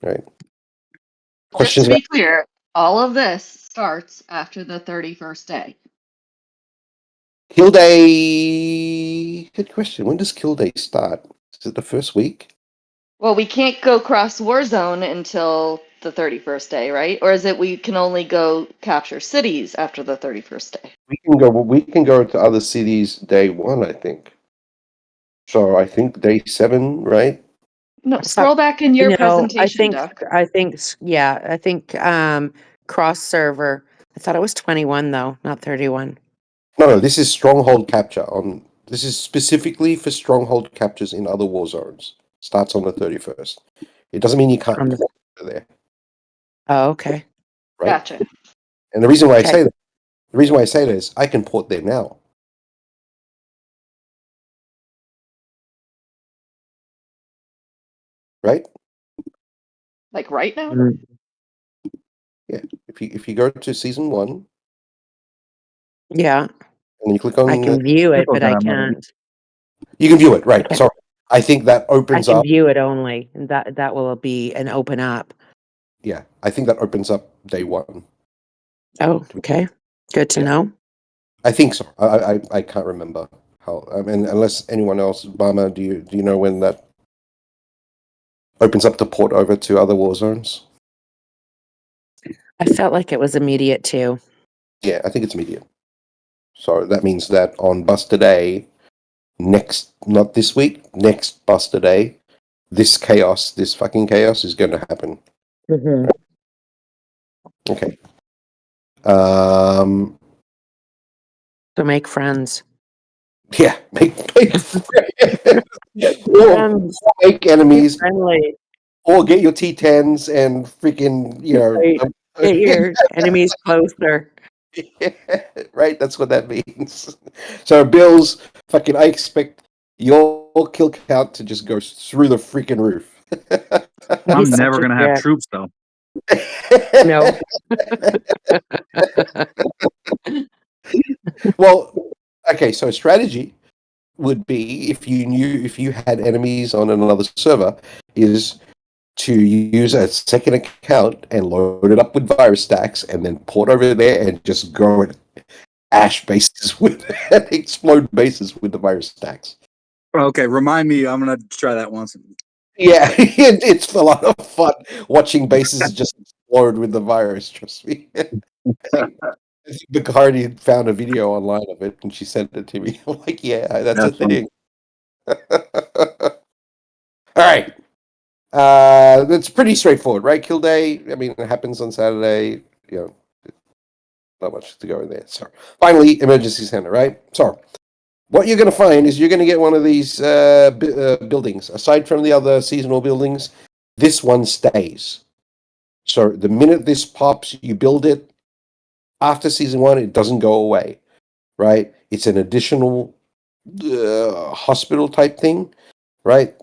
right? Just Questions to about be clear, all of this starts after the 31st day. Kill Day? Good question. When does Kill Day start? Is it the first week? Well, we can't go cross Warzone until the 31st day, right? Or is it we can only go capture cities after the 31st day? We can go to other cities day 1, I think. So I think day 7, right? No, scroll back in your presentation, Duck. I think cross server. I thought it was 21 though, not 31. No, this is stronghold capture on. This is specifically for stronghold captures in other war zones. Starts on the 31st. It doesn't mean you can't On the- port there, Oh, okay. right? Gotcha. And the reason why Okay. I say that is I can port there now. Right? Like right now? Mm, Yeah. If you go to season 1 yeah, and you click on I can view it, but I Click on that can't. you can view it, right? Okay. So I think that I opens can up. view it only, and that will be an open up. Yeah, I think that opens up day 1. Oh, okay. Good to Yeah. know. I think so. I can't remember how. I mean, unless anyone else, Bama, do you know when that opens up the port over to other war zones? I felt like it was immediate too. Yeah, I think it's immediate. So that means that on Buster Day, not this week, next Buster Day, this fucking chaos is going to happen. Mm-hmm. Okay. So make friends. Yeah, make friends. Friends. Or make Be enemies, friendly. or get your T10s and freaking, Right. Get your enemies closer. right? That's what that means. So, Bills, fucking, I expect your kill count to just go through the freaking roof. He's I'm such never a gonna have dick. troops though. No. Well, okay, so strategy would be, if you had enemies on another server, is to use a second account and load it up with virus stacks and then port over there and just go and ash bases with explode bases with the virus stacks. Okay, remind me. I'm gonna try that once. Yeah, it's a lot of fun watching bases just explode with the virus. Trust me. Bacardi found a video online of it, and she sent it to me. I'm like, yeah, that's a thing. All right. That's pretty straightforward, right? Kill day. I mean, it happens on Saturday. You know, not much to go in there. So, finally, emergency center, right? So, what you're going to find is you're going to get one of these buildings. Aside from the other seasonal buildings, this one stays. So, the minute this pops, you build it. After season 1, it doesn't go away, right? It's an additional hospital type thing, right?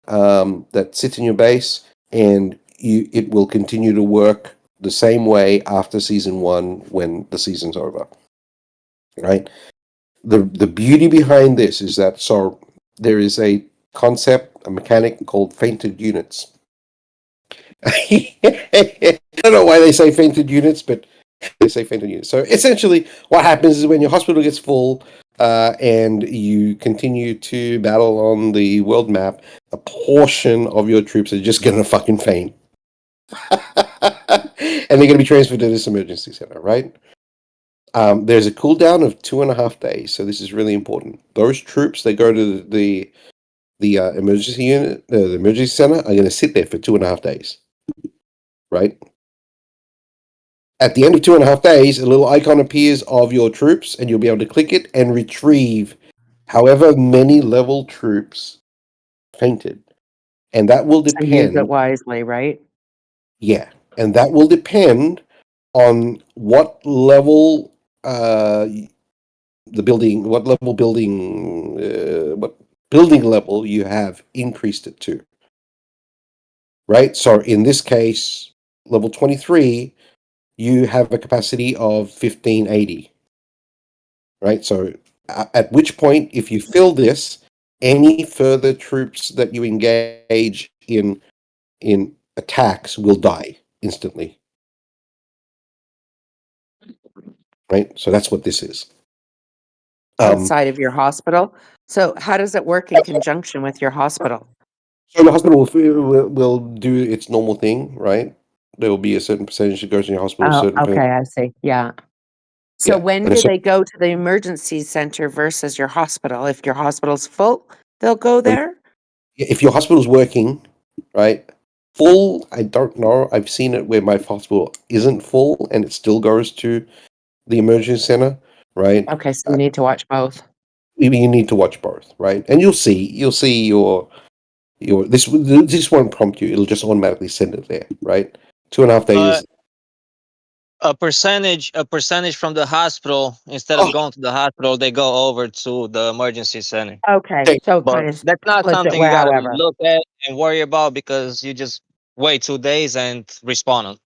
That sits in your base, and it will continue to work the same way after season 1 when the season's over, right? The beauty behind this is that there is a concept, a mechanic called fainted units. I don't know why they say fainted units, but they say fainted units. So essentially, what happens is when your hospital gets full and you continue to battle on the world map, a portion of your troops are just going to fucking faint. And they're going to be transferred to this emergency center, right? There's a cooldown of 2.5 days, so this is really important. Those troops that go to the emergency unit, the emergency center, are going to sit there for 2.5 days, right? At the end of 2.5 days, a little icon appears of your troops, and you'll be able to click it and retrieve however many level troops fainted, and that will So use depend. it wisely, right? Yeah, and that will depend on what level what building level you have increased it to, right? So in this case, level 23, you have a capacity of 1580, right? So at which point, if you fill this, any further troops that you engage in attacks will die instantly, right? So that's what this is. Outside of your hospital. So how does it work in conjunction with your hospital? So the hospital will do its normal thing, right? There will be a certain percentage that goes in your hospital. Oh, Certain okay, I see. Yeah. So yeah, when and do so they go to the emergency center versus your hospital? If your hospital's full, they'll go there? if your hospital's working, right? Full, I don't know. I've seen it where my hospital isn't full and it still goes to the emergency center, right? Okay, so you need to watch both. You need to watch both, right? And you'll see your this won't prompt you. It'll just automatically send it there, right? 2.5 days. A percentage from the hospital, instead of Oh, going to the hospital, they go over to the emergency center. Okay, okay. so it But kind of that's not splits it something you where got to however. look at and worry about, because you just wait 2 days and respawn them.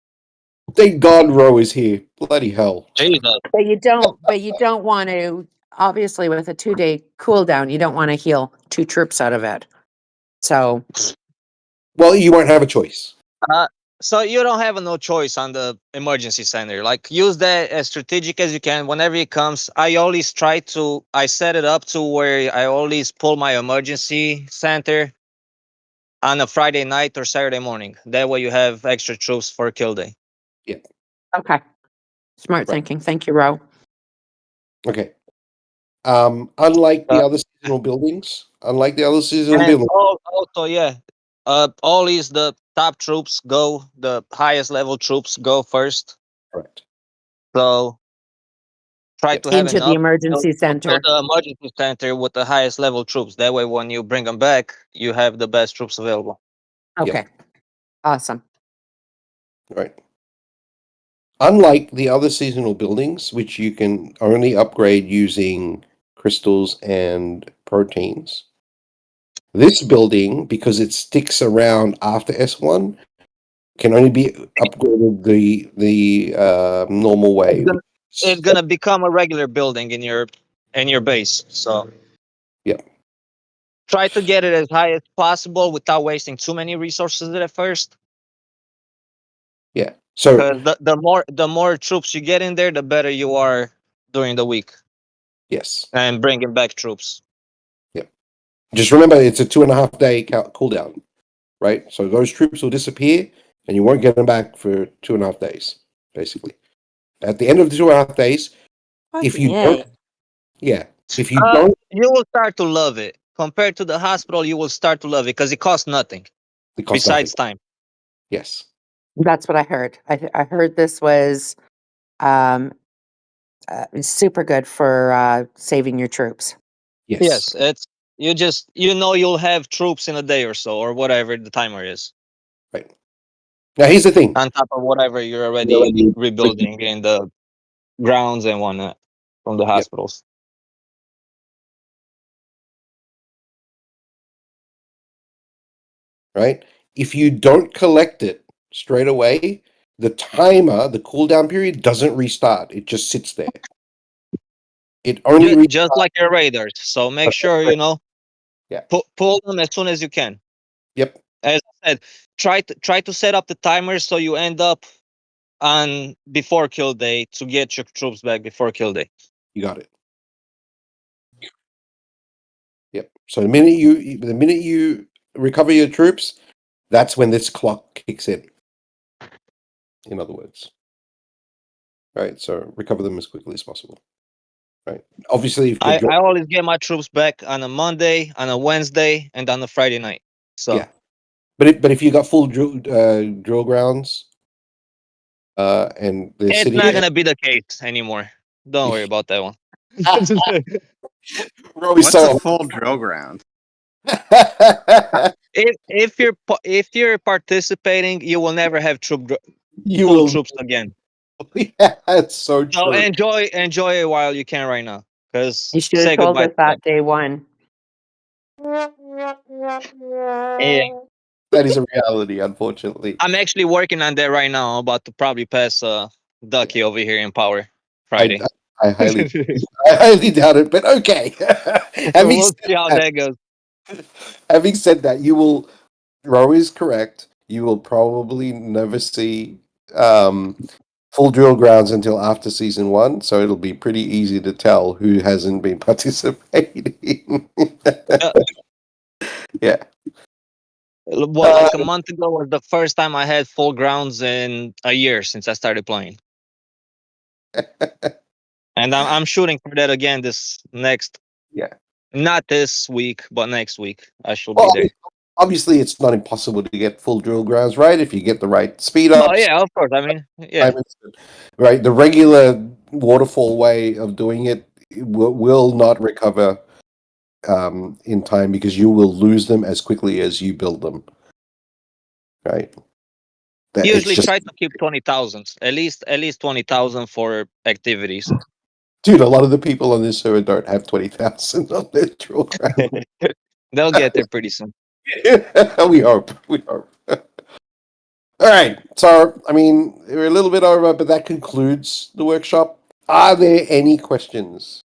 Thank God Row is here. Bloody hell. Jesus. But you don't want to, obviously with a 2-day cooldown, you don't want to heal 2 troops out of it. So Well, you won't have a choice. Uh, so you don't have no choice on the emergency center. Like, use that as strategic as you can. Whenever it comes, I set it up to where I always pull my emergency center on a Friday night or Saturday morning. That way you have extra troops for kill day. Yeah. okay. Smart Right. thinking. Thank you, Ro. Okay. Unlike the Uh, other seasonal buildings, and also, yeah, always the top troops go, the highest level troops go first. correct. So try Yep. to have Into the enough emergency to fill center. the emergency center with the highest level troops. That way, when you bring them back, you have the best troops available. Okay. Awesome. Right. Unlike the other seasonal buildings, which you can only upgrade using crystals and proteins, this building, because it sticks around after S1, can only be upgraded the normal way. It's gonna become a regular building in your base. So Yeah. try to get it as high as possible without wasting too many resources at first. Yeah. So Because the more troops you get in there, the better you are during the week yes. and bringing back troops. Yeah. Just remember, it's a 2.5 day cooldown, right? So those troops will disappear, and you won't get them back for 2.5 days, basically. At the end of the 2.5 days, if you don't, if you don't, You will start to love it. Compared to the hospital, you will start to love it because it costs nothing it costs besides nothing. time. Yes. That's what I heard. I heard this was um, super good for saving your troops. Yes. Yes, it's you'll have troops in a day or so or whatever the timer is. Right. Now here's the thing. On top of whatever you're already rebuilding in the grounds and whatnot from the hospitals. Right? If you don't collect it straight away, the timer, the cooldown period doesn't restart. It just sits there. It only Just like your raiders. So make sure Yeah. pull them as soon as you can. Yep. As I said, try to set up the timer so you end up on before kill day to get your troops back before kill day. You got it. Yep. So the minute you recover your troops, that's when this clock kicks in. In other words. Right. So recover them as quickly as possible. Right. Obviously, if I always get my troops back on a Monday, on a Wednesday, and on a Friday night. So yeah, but if you got full drill grounds, and the it's city, not gonna be the case anymore. Don't worry about that one. What's a full drill ground? If you're participating, you will never have You full will- troops again. Yeah, it's so true. So enjoy it while you can right now. Because You should say have told goodbye us to that them. day one. Yeah. That is a reality, unfortunately. I'm actually working on that right now. I'm about to probably pass Ducky over here in Power Friday. I highly doubt it, but okay. We'll see how that goes. Having said that, Ro is correct. You will probably never see full drill grounds until after season 1, so it'll be pretty easy to tell who hasn't been participating. Yeah. What, like a month ago was the first time I had full grounds in a year since I started playing. And I'm shooting for that again this next. Yeah. Not this week, but next week I shall Well, be there. obviously, it's not impossible to get full drill grounds, right? If you get the right speed Oh ups. yeah, of course. I mean, yeah. Right. The regular waterfall way of doing it will not recover in time because you will lose them as quickly as you build them. Right. Usually try to keep 20,000. At least 20,000 for activities. Dude, a lot of the people on this server don't have 20,000 on their drill ground. They'll get there pretty soon. We hope. All right. So, I mean, we're a little bit over, but that concludes the workshop. Are there any questions?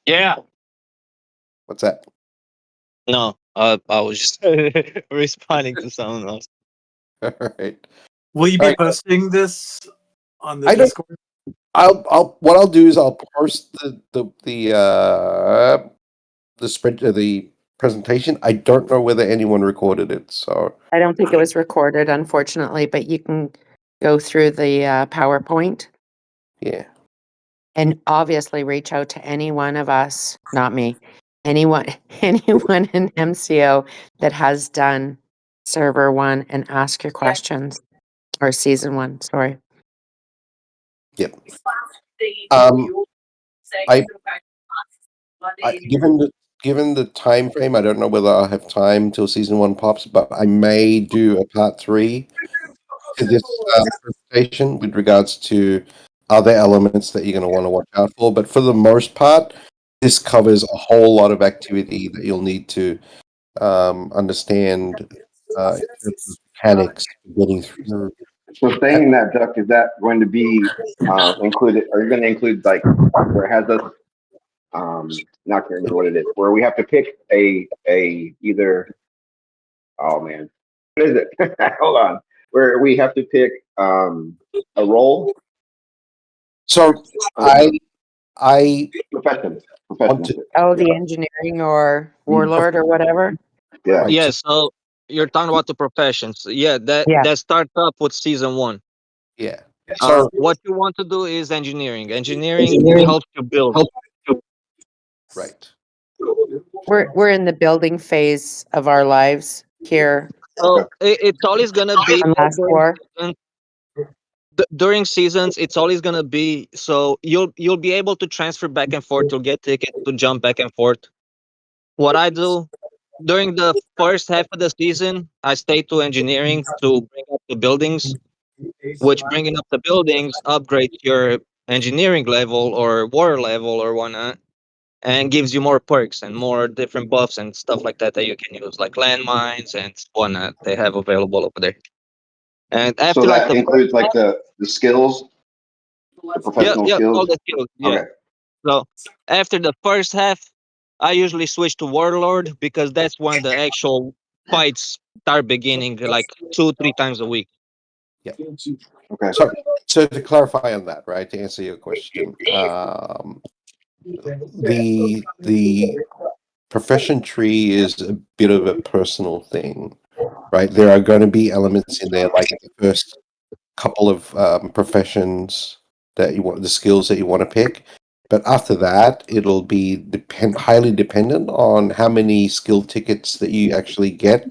Yeah. What's that? No, I was just responding to someone else. All right. Will you be All right. posting this on the I don't- Discord? What I'll do is I'll post the spread the presentation. I don't know whether anyone recorded it, so I don't think it was recorded, unfortunately, but you can go through the PowerPoint yeah. and obviously reach out to any one of us, not me, anyone in MCO that has done server 1 and ask your questions, or season 1, sorry. Yep. Given the time frame, I don't know whether I'll have time till season 1 pops, but I may do a part 3 to this presentation with regards to other elements that you're going to want to watch out for. But for the most part, this covers a whole lot of activity that you'll need to understand in terms of mechanics getting through. So saying that, Duck, is that going to be included? Are you going to include like where it has us? Not can't remember what it is. Where we have to pick a either. Oh man, what is it? Hold on. Where we have to pick a role. So I profession. Oh, the engineering or warlord or whatever. Yeah. Right. Yeah, so you're talking about the professions. Yeah, Yeah. that starts up with season 1. Yeah. So What you want to do is engineering. Engineering helps you build. right. We're in the building phase of our lives here. So Okay. it's always gonna be One that last war. during seasons. It's always gonna be so you'll be able to transfer back and forth to get tickets to jump back and forth. What I do during the first half of the season, I stay to engineering to bring up the buildings, which bringing up the buildings upgrades your engineering level or war level or whatnot, and gives you more perks and more different buffs and stuff like that that you can use, like landmines and whatnot they have available over there. And So after like that the first includes like the skills, the yeah, professional yeah, all skills. the skills, yeah. Okay. So after the first half, I usually switch to Warlord because that's when the actual fights start beginning, like 2-3 times a week. Yeah. Okay. So to clarify on that, right, to answer your question, the profession tree is a bit of a personal thing, right? There are going to be elements in there, like the first couple of professions that you want, the skills that you want to pick. But after that, it'll be highly dependent on how many skill tickets that you actually get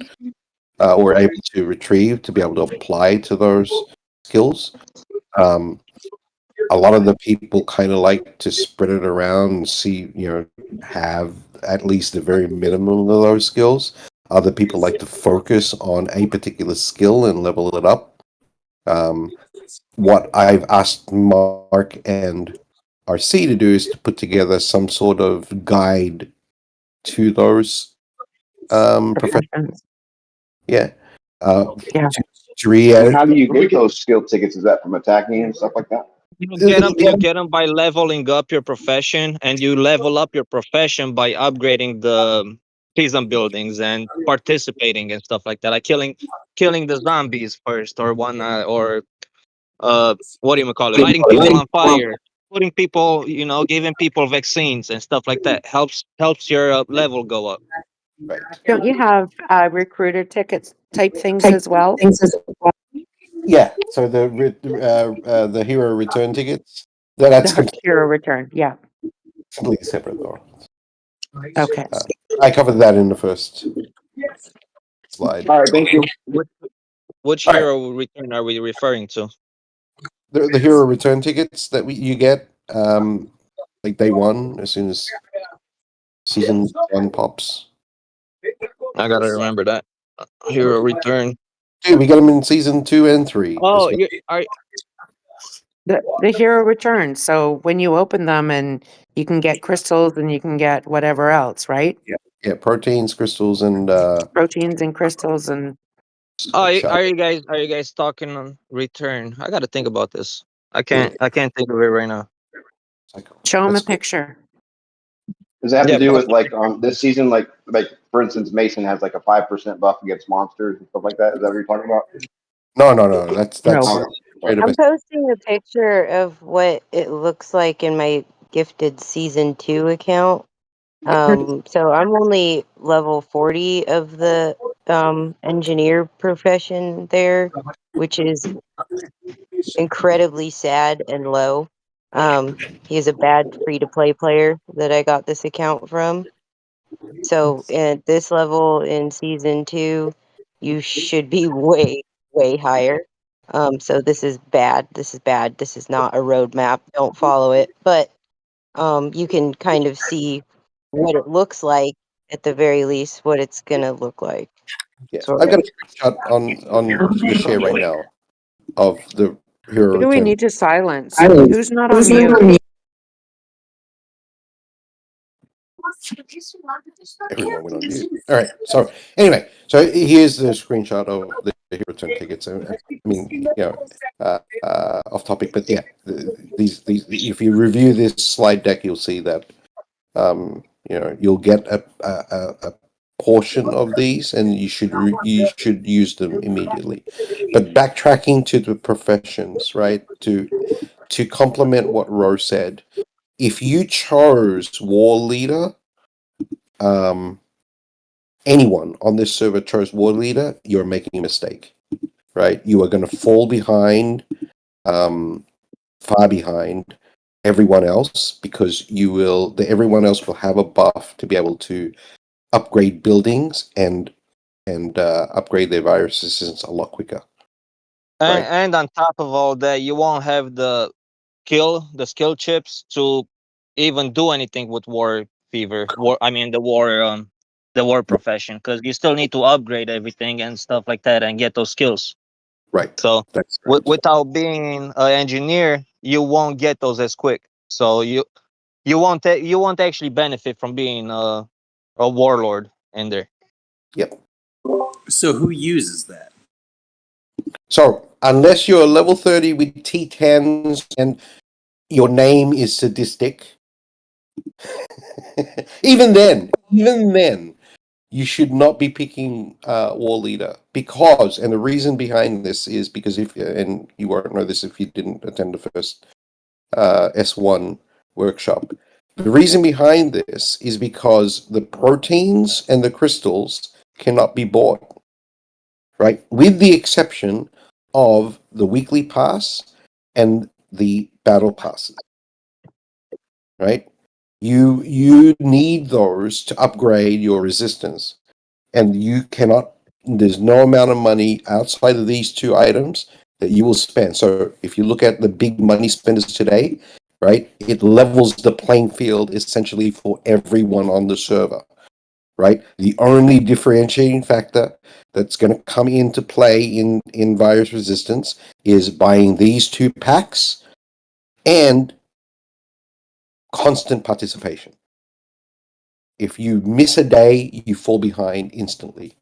or able to retrieve to be able to apply to those skills. A lot of the people kind of like to spread it around and see, have at least the very minimum of those skills. Other people like to focus on a particular skill and level it up. What I've asked Mark and RC to do is to put together some sort of guide to those professions. Professions. Yeah. Yeah. To re- And how do you get those skill tickets? Is that from attacking and stuff like that? You get them by leveling up your profession, and you level up your profession by upgrading the prison buildings and participating and stuff like that, like killing the zombies first or whatnot, or what do you call it, lighting people on fire, putting people, giving people vaccines and stuff like that helps your level go up. Right. Don't you have recruiter tickets type things as well? Yeah. So the hero return tickets. That's The hero return. Yeah. completely separate, though. Okay. I covered that in the first slide. All right. Thank you. Which All right. hero return are we referring to? The hero return tickets that you get, like day one, as soon as season 1 pops. I gotta remember that. Hero return. Dude, we get them in season 2 and 3. Oh, as well. The hero returns. So when you open them and you can get crystals and you can get whatever else, right? Yeah, proteins, crystals, and Proteins and crystals and are shell. you guys talking on return? I gotta think about this. I can't think of it right now. show them a That's cool. picture. Does it have Yeah, to do but with like this season, like for instance, Mason has like a 5% buff against monsters and stuff like that? Is that what you're talking about? No. That's No. Okay. I'm posting a picture of what it looks like in my gifted season 2 account. So I'm only level 40 of the engineer profession there, which is incredibly sad and low. He is a bad free to play player that I got this account from. So at this level in season 2, you should be way, way higher. So this is bad. This is bad. This is not a roadmap. Don't follow it. But you can kind of see what it looks like at the very least, what it's gonna look like. Yeah, Sort I've of. got a screenshot on the share right now of the hero Who do we return. need to silence? Who's not on mute? Everyone went on mute. All right. So anyway, so here's the screenshot of the hero return tickets. I mean, off topic, but yeah, these if you review this slide deck, you'll see that you'll get a portion of these, and you should use them immediately. But backtracking to the professions, right? To complement what Ro said, if you chose war leader, anyone on this server chose war leader, you're making a mistake, right? You are going to fall behind, far behind everyone else, because everyone else will have a buff to be able to upgrade buildings and upgrade their virus resistance a lot quicker. And, Right. and on top of all that, you won't have the skill chips to even do anything with war fever. The war profession, because you still need to upgrade everything and stuff like that and get those skills. Right. So That's correct. without being an engineer, you won't get those as quick. So you won't actually benefit from being a warlord in there. Yep. So who uses that? So unless you're level 30 with T10s and your name is sadistic, even then, you should not be picking war leader, because, and the reason behind this is because and you won't know this if you didn't attend the first S1 workshop. The reason behind this is because the proteins and the crystals cannot be bought, right? With the exception of the weekly pass and the battle passes, right? You need those to upgrade your resistance, and you cannot. There's no amount of money outside of these two items that you will spend. So if you look at the big money spenders today, right, it levels the playing field essentially for everyone on the server, right? The only differentiating factor that's going to come into play in virus resistance is buying these two packs and constant participation. If you miss a day, you fall behind instantly,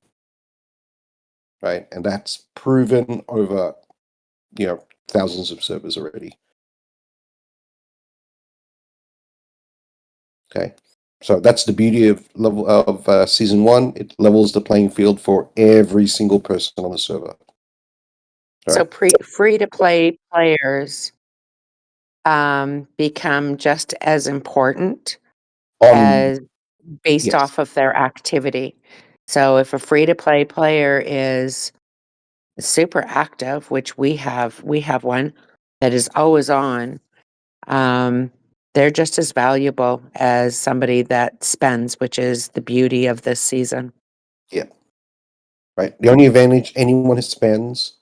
right? And that's proven over, thousands of servers already. Okay, so that's the beauty of season 1. It levels the playing field for every single person on the server. So free to play players become just as important as based Yes. off of their activity. So if a free to play player is super active, which we have one that is always on, they're just as valuable as somebody that spends, which is the beauty of this season. Yeah. Right. The only advantage anyone who spends,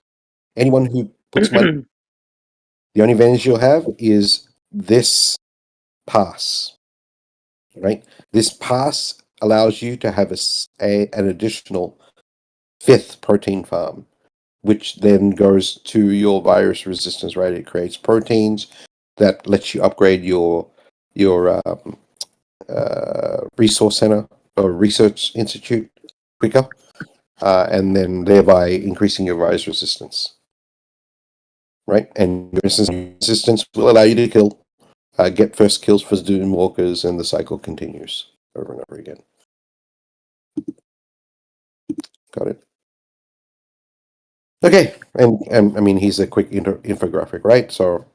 anyone who puts money, the only advantage you'll have is this pass. Right. This pass allows you to have an additional 5th protein farm, which then goes to your virus resistance. Right. It creates proteins that lets you upgrade your resource center or research institute quicker, and then thereby increasing your virus resistance. Right, and your resistance will allow you to get first kills for Doom Walkers, and the cycle continues over and over again. Got it. Okay, and I mean, he's a quick infographic, right? So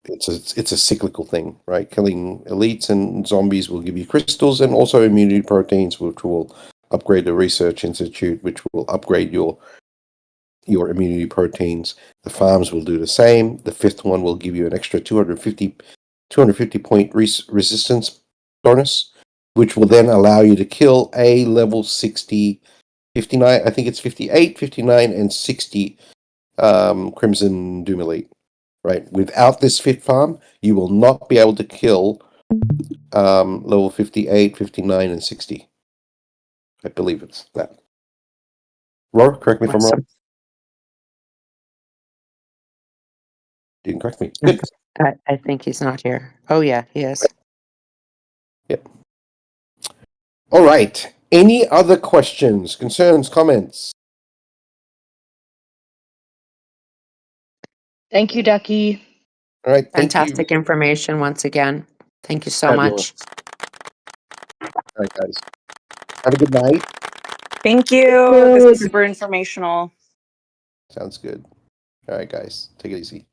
it's a cyclical thing, right? Killing elites and zombies will give you crystals and also immunity proteins, which will upgrade the research institute, which will upgrade your immunity proteins. The farms will do the same. The 5th one will give you an extra 250 point resistance bonus, which will then allow you to kill a level 60, 59, I think it's 58, 59, and 60 Crimson Doom Elite. Right. Without this 5th farm, you will not be able to kill level 58, 59, and 60. I believe it's that. Ro, correct me if I'm wrong. You can correct me. Good. I think he's not here. Oh yeah, he is. Yep. All right. Any other questions, concerns, comments? Thank you, Ducky. All right. Thank you. Fantastic information once again. Thank you so Fabulous. much. All right, guys. Have a good night. Thank you. This is super informational. Sounds good. All right, guys. Take it easy.